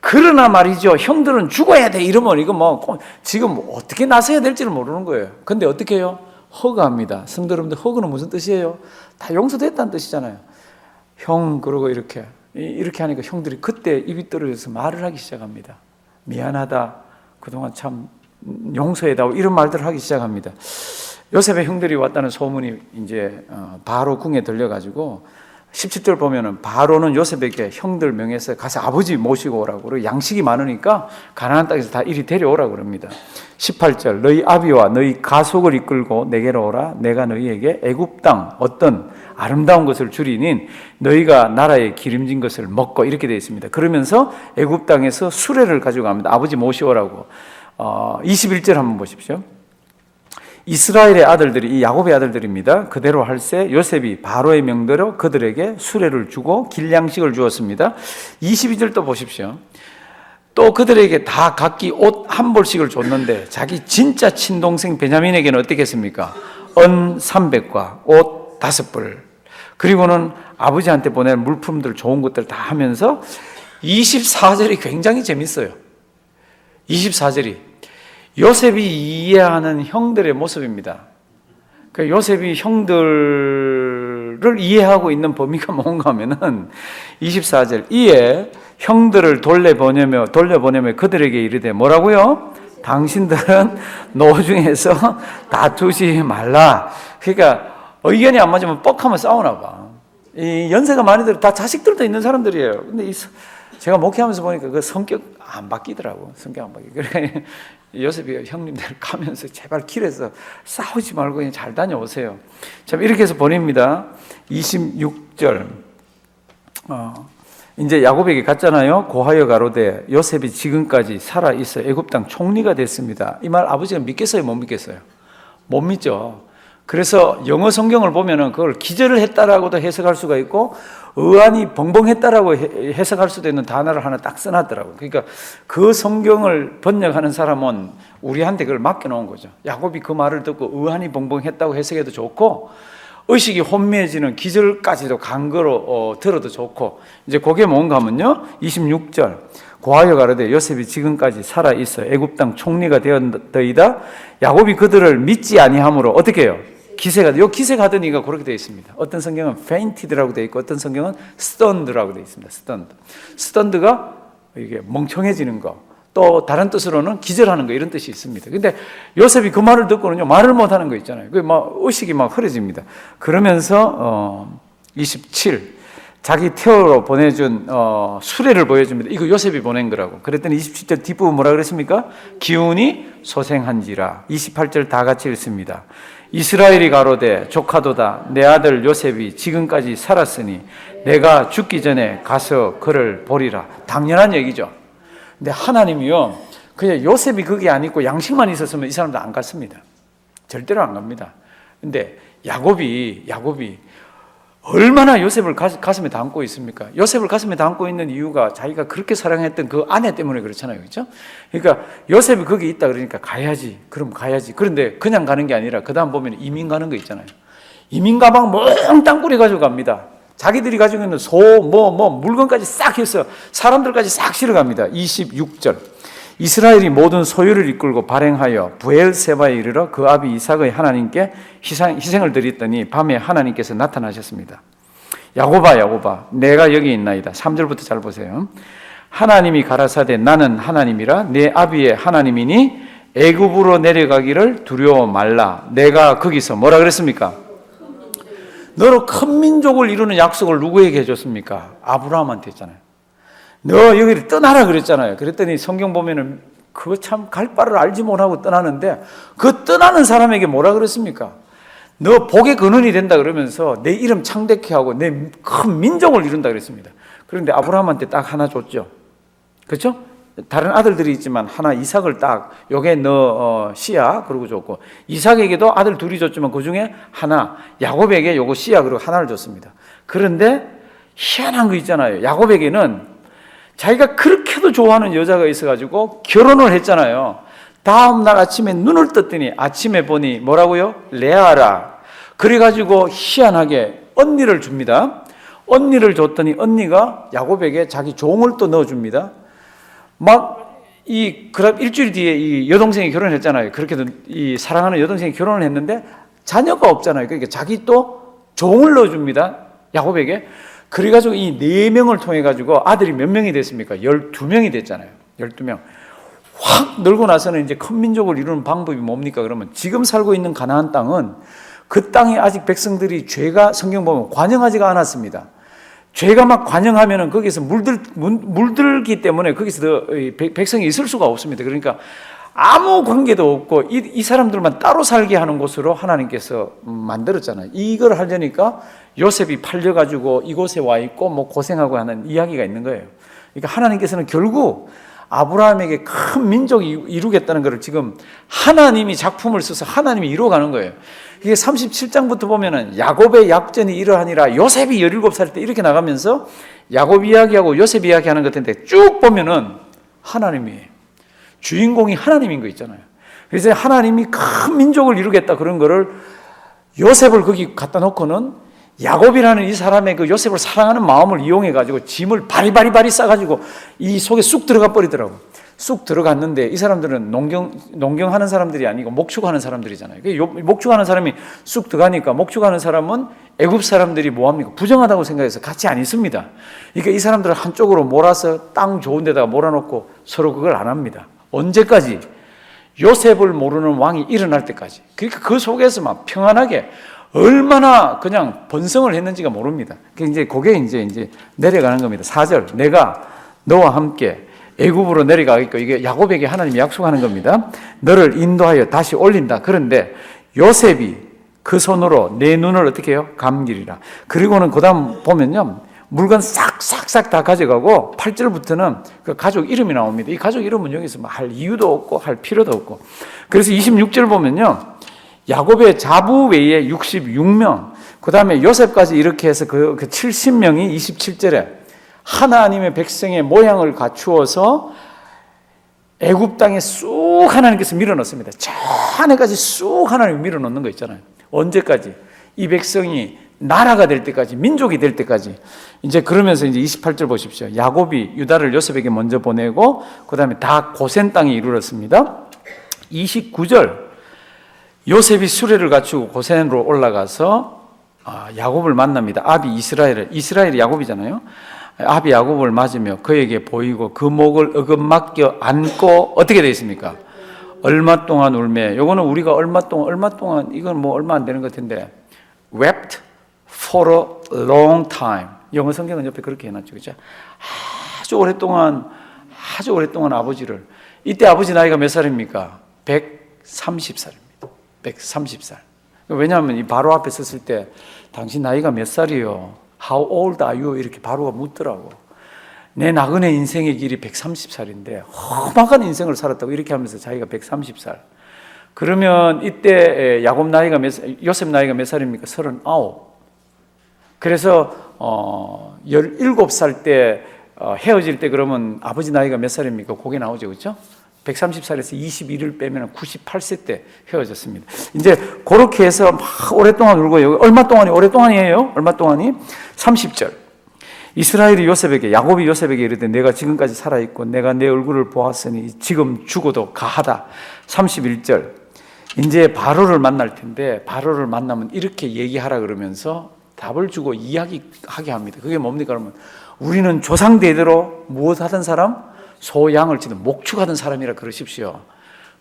그러나 말이죠, 형들은 죽어야 돼 이러면 이거 뭐 지금 어떻게 나서야 될지를 모르는 거예요. 근데 어떻게 해요? 허그합니다. 성도 여러분들, 허그는 무슨 뜻이에요? 다 용서됐다는 뜻이잖아요. 형, 그러고 이렇게 하니까 형들이 그때 입이 떨어져서 말을 하기 시작합니다. 미안하다, 그동안 참 용서해다오, 이런 말들을 하기 시작합니다. 요셉의 형들이 왔다는 소문이 이제 바로 궁에 들려가지고 17절 보면은 바로는 요셉에게 형들 명해서 가서 아버지 모시고 오라고, 그리고 양식이 많으니까 가나안 땅에서 다 이리 데려오라고 그럽니다. 18절. 너희 아비와 너희 가속을 이끌고 내게로 오라. 내가 너희에게 애굽 땅 어떤 아름다운 것을 주리니 너희가 나라에 기름진 것을 먹고, 이렇게 되어 있습니다. 그러면서 애굽 땅에서 수레를 가지고 갑니다. 아버지 모시오라고. 21절 한번 보십시오. 이스라엘의 아들들이, 이 야곱의 아들들입니다. 그대로 할세 요셉이 바로의 명대로 그들에게 수레를 주고 길양식을 주었습니다. 22절 또 보십시오. 또 그들에게 다 각기 옷 한 벌씩을 줬는데 자기 진짜 친동생 베냐민에게는 어떻게 했습니까? 은 300과 옷 5벌, 그리고는 아버지한테 보낼 물품들, 좋은 것들 다 하면서 24절이 굉장히 재밌어요. 24절이 요셉이 이해하는 형들의 모습입니다. 그러니까 요셉이 형들을 이해하고 있는 범위가 뭔가 하면은 24절. 이에 형들을 돌려보내며 그들에게 이르되 뭐라고요? 당신들은 노중에서 다투지 말라. 그러니까 의견이 안 맞으면 뻑하면 싸우나 봐. 이 연세가 많이 들어 다 자식들도 있는 사람들이에요. 근데 제가 목회하면서 보니까 그 성격 안 바뀌더라고. 성격 안 바뀌고. 그러니까 요셉이 형님들 가면서 제발 길에서 싸우지 말고 그냥 잘 다녀오세요. 참 이렇게 해서 보냅니다. 26절. 이제 야곱에게 갔잖아요. 고하여 가로되 요셉이 지금까지 살아 있어 애굽 땅 총리가 됐습니다. 이 말 아버지가 믿겠어요, 못 믿겠어요? 못 믿죠. 그래서 영어 성경을 보면은 그걸 기절을 했다라고도 해석할 수가 있고 의안이 벙벙했다라고 해석할 수도 있는 단어를 하나 딱 써놨더라고요. 그러니까 그 성경을 번역하는 사람은 우리한테 그걸 맡겨놓은 거죠. 야곱이 그 말을 듣고 의안이 벙벙했다고 해석해도 좋고 의식이 혼미해지는 기절까지도 간거로 들어도 좋고, 이제 그게 뭔가 하면요, 26절 고하여 가로되 요셉이 지금까지 살아 있어 애굽 땅 총리가 되었더이다. 야곱이 그들을 믿지 아니하므로 어떻게 해요? 기세가 요 기세가더니가 그렇게 되어 있습니다. 어떤 성경은 fainted라고 되어 있고 어떤 성경은 stunned라고 되어 있습니다. stunned가 이게 멍청해지는 거, 또 다른 뜻으로는 기절하는 거, 이런 뜻이 있습니다. 근데 요셉이 그 말을 듣고는요, 말을 못 하는 거 있잖아요. 그 막 의식이 막 흐려집니다. 그러면서 27 자기 태어로 보내준 수레를 보여줍니다. 이거 요셉이 보낸 거라고. 그랬더니 27절 뒷부분 뭐라 그랬습니까? 기운이 소생한지라. 28절 다 같이 읽습니다. 이스라엘이 가로되 조카도다 내 아들 요셉이 지금까지 살았으니 내가 죽기 전에 가서 그를 보리라. 당연한 얘기죠. 근데 하나님이요, 그냥 요셉이 그게 아니고 양식만 있었으면 이 사람도 안 갔습니다. 절대로 안 갑니다. 근데 야곱이 얼마나 요셉을 가슴에 담고 있습니까? 요셉을 가슴에 담고 있는 이유가 자기가 그렇게 사랑했던 그 아내 때문에 그렇잖아요. 그렇죠? 그러니까 요셉이 거기 있다 그러니까 가야지. 그럼 가야지. 그런데 그냥 가는 게 아니라 그 다음 보면 이민 가는 거 있잖아요. 이민 가방 몽땅 꾸려 가지고 갑니다. 자기들이 가지고 있는 소, 물건까지 싹 해서 사람들까지 싹 실어갑니다. 26절 이스라엘이 모든 소유를 이끌고 발행하여 부엘세바에 이르러 그 아비 이삭의 하나님께 희생을 드렸더니 밤에 하나님께서 나타나셨습니다. 야곱아 내가 여기 있나이다. 3절부터 잘 보세요. 하나님이 가라사대 나는 하나님이라 내 아비의 하나님이니 애굽으로 내려가기를 두려워 말라. 내가 거기서 뭐라 그랬습니까? 너로 큰 민족을 이루는 약속을 누구에게 해줬습니까? 아브라함한테 했잖아요. 너 여기를 떠나라 그랬잖아요. 그랬더니 성경 보면은 그거 참 갈 바를 알지 못하고 떠나는데 그 떠나는 사람에게 뭐라 그랬습니까? 너 복의 근원이 된다 그러면서 내 이름 창대케 하고 내 큰 민족을 이룬다 그랬습니다. 그런데 아브라함한테 딱 하나 줬죠. 그렇죠? 다른 아들들이 있지만 하나 이삭을 딱 요게 너 씨야 그러고 줬고, 이삭에게도 아들 둘이 줬지만 그 중에 하나 야곱에게 요거 씨야 그러고 하나를 줬습니다. 그런데 희한한 거 있잖아요. 야곱에게는 자기가 그렇게도 좋아하는 여자가 있어가지고 결혼을 했잖아요. 다음 날 아침에 눈을 떴더니 아침에 보니 뭐라고요? 레아라. 그래가지고 희한하게 언니를 줍니다. 언니를 줬더니 언니가 야곱에게 자기 종을 또 넣어줍니다. 그럼 일주일 뒤에 이 여동생이 결혼했잖아요. 그렇게도 이 사랑하는 여동생이 결혼을 했는데 자녀가 없잖아요. 그러니까 자기 또 종을 넣어줍니다. 야곱에게. 그래가지고 이 4명을 통해가지고 아들이 몇 명이 됐습니까? 12명이 됐잖아요. 12명. 확 늘고 나서는 이제 큰 민족을 이루는 방법이 뭡니까? 그러면 지금 살고 있는 가나안 땅은 그 땅에 아직 백성들이 죄가 성경 보면 관영하지가 않았습니다. 죄가 막 관영하면은 거기서 물들기 때문에 거기서 백성이 있을 수가 없습니다. 그러니까 아무 관계도 없고 이 사람들만 따로 살게 하는 곳으로 하나님께서 만들었잖아요. 이걸 하려니까 요셉이 팔려가지고 이곳에 와 있고 뭐 고생하고 하는 이야기가 있는 거예요. 그러니까 하나님께서는 결국 아브라함에게 큰 민족이 이루겠다는 것을 지금 하나님이 작품을 써서 하나님이 이루어가는 거예요. 이게 37장부터 보면은 야곱의 약전이 이러하니라 요셉이 17살 때 이렇게 나가면서 야곱 이야기하고 요셉 이야기하는 것 같은데 쭉 보면은 하나님이에요. 주인공이 하나님인 거 있잖아요. 그래서 하나님이 큰 민족을 이루겠다 그런 거를 요셉을 거기 갖다 놓고는 야곱이라는 이 사람의 그 요셉을 사랑하는 마음을 이용해가지고 짐을 바리바리 싸가지고 이 속에 쑥 들어가 버리더라고. 쑥 들어갔는데 이 사람들은 농경하는 사람들이 아니고 목축하는 사람들이잖아요. 목축하는 사람이 쑥 들어가니까 목축하는 사람은 애굽 사람들이 뭐합니까? 부정하다고 생각해서 같이 안 있습니다. 그러니까 이 사람들을 한쪽으로 몰아서 땅 좋은 데다가 몰아놓고 서로 그걸 안 합니다. 언제까지? 요셉을 모르는 왕이 일어날 때까지. 그러니까 그 속에서 막 평안하게 얼마나 그냥 번성을 했는지가 모릅니다. 그게 이제 내려가는 겁니다. 4절 내가 너와 함께 애굽으로 내려가겠고, 이게 야곱에게 하나님이 약속하는 겁니다. 너를 인도하여 다시 올린다. 그런데 요셉이 그 손으로 내 눈을 어떻게 해요? 감기리라. 그리고는 그 다음 보면요, 물건 싹싹싹 다 가져가고 8절부터는 그 가족 이름이 나옵니다. 이 가족 이름은 여기서 뭐 할 이유도 없고 할 필요도 없고. 그래서 26절 보면요, 야곱의 자부 외에 66명, 그 다음에 요셉까지 이렇게 해서 그 70명이 27절에 하나님의 백성의 모양을 갖추어서 애굽 땅에 쑥 하나님께서 밀어넣습니다. 저 안에까지 쑥 하나님이 밀어넣는 거 있잖아요. 언제까지? 이 백성이 나라가 될 때까지, 민족이 될 때까지. 이제 그러면서 이제 28절 보십시오. 야곱이 유다를 요셉에게 먼저 보내고 그 다음에 다 고센 땅에 이르렀습니다. 29절, 요셉이 수레를 갖추고 고센으로 올라가서 야곱을 만납니다. 아비 이스라엘이 야곱이잖아요. 아비 야곱을 맞으며 그에게 보이고 그 목을 어긋맞겨 안고 어떻게 되어 있습니까? 얼마 동안 울매. 요거는 우리가 얼마 동안 이건 뭐 얼마 안 되는 것 같은데 wept for a long time. 영어 성경은 옆에 그렇게 해놨죠, 그렇죠? 아주 오랫동안 아버지를. 이때 아버지 나이가 몇 살입니까? 130살입니다. 130살. 왜냐하면 이 바로 앞에 섰을 때 당신 나이가 몇 살이요? How old are you? 이렇게 바로가 묻더라고. 내 나그네 인생의 길이 130살인데 험악한 인생을 살았다고 이렇게 하면서 자기가 130살. 그러면 이때 야곱 나이가 요셉 나이가 몇 살입니까? 39. 그래서 17살 때 헤어질 때 그러면 아버지 나이가 몇 살입니까? 그게 나오죠, 그렇죠? 130살에서 21을 빼면 98세 때 헤어졌습니다. 이제 그렇게 해서 막 오랫동안 울고, 여기 얼마 동안이 오랫동안이에요? 얼마 동안이? 30절. 이스라엘이 요셉에게, 야곱이 요셉에게 이르되 내가 지금까지 살아있고 내가 내 얼굴을 보았으니 지금 죽어도 가하다. 31절. 이제 바로를 만날 텐데 바로를 만나면 이렇게 얘기하라 그러면서 답을 주고 이야기하게 합니다. 그게 뭡니까? 그러면 우리는 조상 대대로 무엇 하던 사람? 소, 양을 치는 목축하던 사람이라 그러십시오.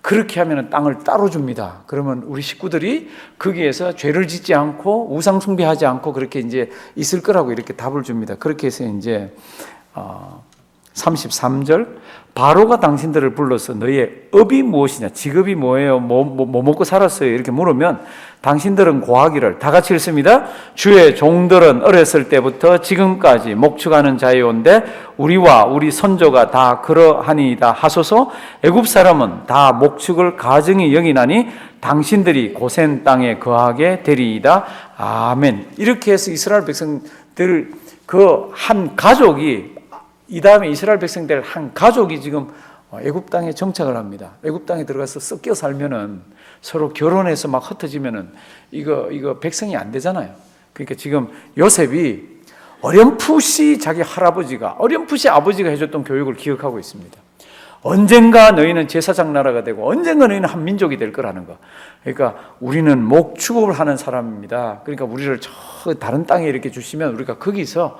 그렇게 하면 땅을 따로 줍니다. 그러면 우리 식구들이 거기에서 죄를 짓지 않고 우상 숭배하지 않고 그렇게 이제 있을 거라고 이렇게 답을 줍니다. 그렇게 해서 이제 33절, 바로가 당신들을 불러서 너의 업이 무엇이냐, 직업이 뭐예요, 뭐 먹고 살았어요 이렇게 물으면 당신들은 고하기를, 다 같이 읽습니다. 주의 종들은 어렸을 때부터 지금까지 목축하는 자유인데 우리와 우리 선조가 다 그러하니이다 하소서. 애굽 사람은 다 목축을 가증히 여기나니 당신들이 고센 땅에 거하게 되리이다. 아멘. 이렇게 해서 이스라엘 백성들 그 한 가족이, 이 다음에 이스라엘 백성들 한 가족이 지금 애굽 땅에 정착을 합니다. 애굽 땅에 들어가서 섞여 살면은 서로 결혼해서 막 흩어지면은 이거 백성이 안 되잖아요. 그러니까 지금 요셉이 어렴풋이 자기 할아버지가, 어렴풋이 아버지가 해줬던 교육을 기억하고 있습니다. 언젠가 너희는 제사장 나라가 되고 언젠가 너희는 한 민족이 될 거라는 거. 그러니까 우리는 목축을 하는 사람입니다. 그러니까 우리를 저 다른 땅에 이렇게 주시면 우리가 거기서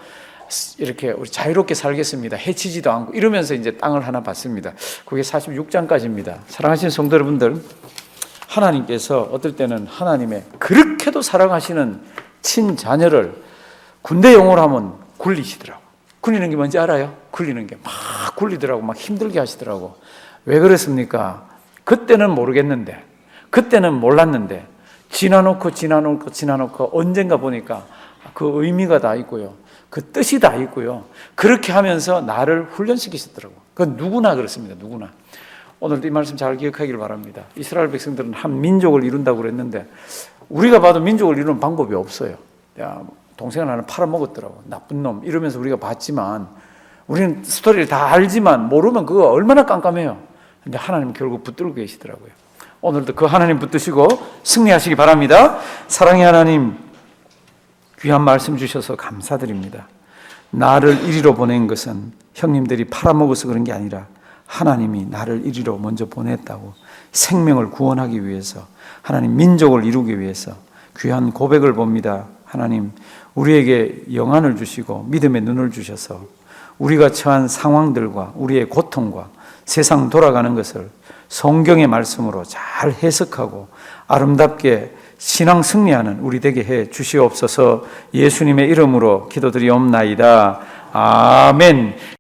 이렇게 우리 자유롭게 살겠습니다. 해치지도 않고 이러면서 이제 땅을 하나 받습니다. 그게 46장까지입니다. 사랑하시는 성도 여러분들, 하나님께서 어떨 때는 하나님의 그렇게도 사랑하시는 친자녀를 군대 용어로 하면 굴리시더라고. 굴리는 게 뭔지 알아요? 굴리는 게 막 굴리더라고. 막 힘들게 하시더라고. 왜 그랬습니까? 그때는 모르겠는데, 그때는 몰랐는데 지나놓고 언젠가 보니까 그 의미가 다 있고요. 그 뜻이 다 있고요. 그렇게 하면서 나를 훈련시키시더라고요. 그건 누구나 그렇습니다. 누구나. 오늘도 이 말씀 잘 기억하기를 바랍니다. 이스라엘 백성들은 한 민족을 이룬다고 그랬는데 우리가 봐도 민족을 이루는 방법이 없어요. 야, 동생을 하나 팔아먹었더라고. 나쁜 놈. 이러면서 우리가 봤지만 우리는 스토리를 다 알지만 모르면 그거 얼마나 깜깜해요. 근데 하나님은 결국 붙들고 계시더라고요. 오늘도 그 하나님 붙드시고 승리하시기 바랍니다. 사랑의 하나님, 귀한 말씀 주셔서 감사드립니다. 나를 이리로 보낸 것은 형님들이 팔아먹어서 그런 게 아니라 하나님이 나를 이리로 먼저 보냈다고, 생명을 구원하기 위해서, 하나님 민족을 이루기 위해서 귀한 고백을 봅니다. 하나님, 우리에게 영안을 주시고 믿음의 눈을 주셔서 우리가 처한 상황들과 우리의 고통과 세상 돌아가는 것을 성경의 말씀으로 잘 해석하고 아름답게 신앙 승리하는 우리 되게 해 주시옵소서. 예수님의 이름으로 기도드리옵나이다. 아멘.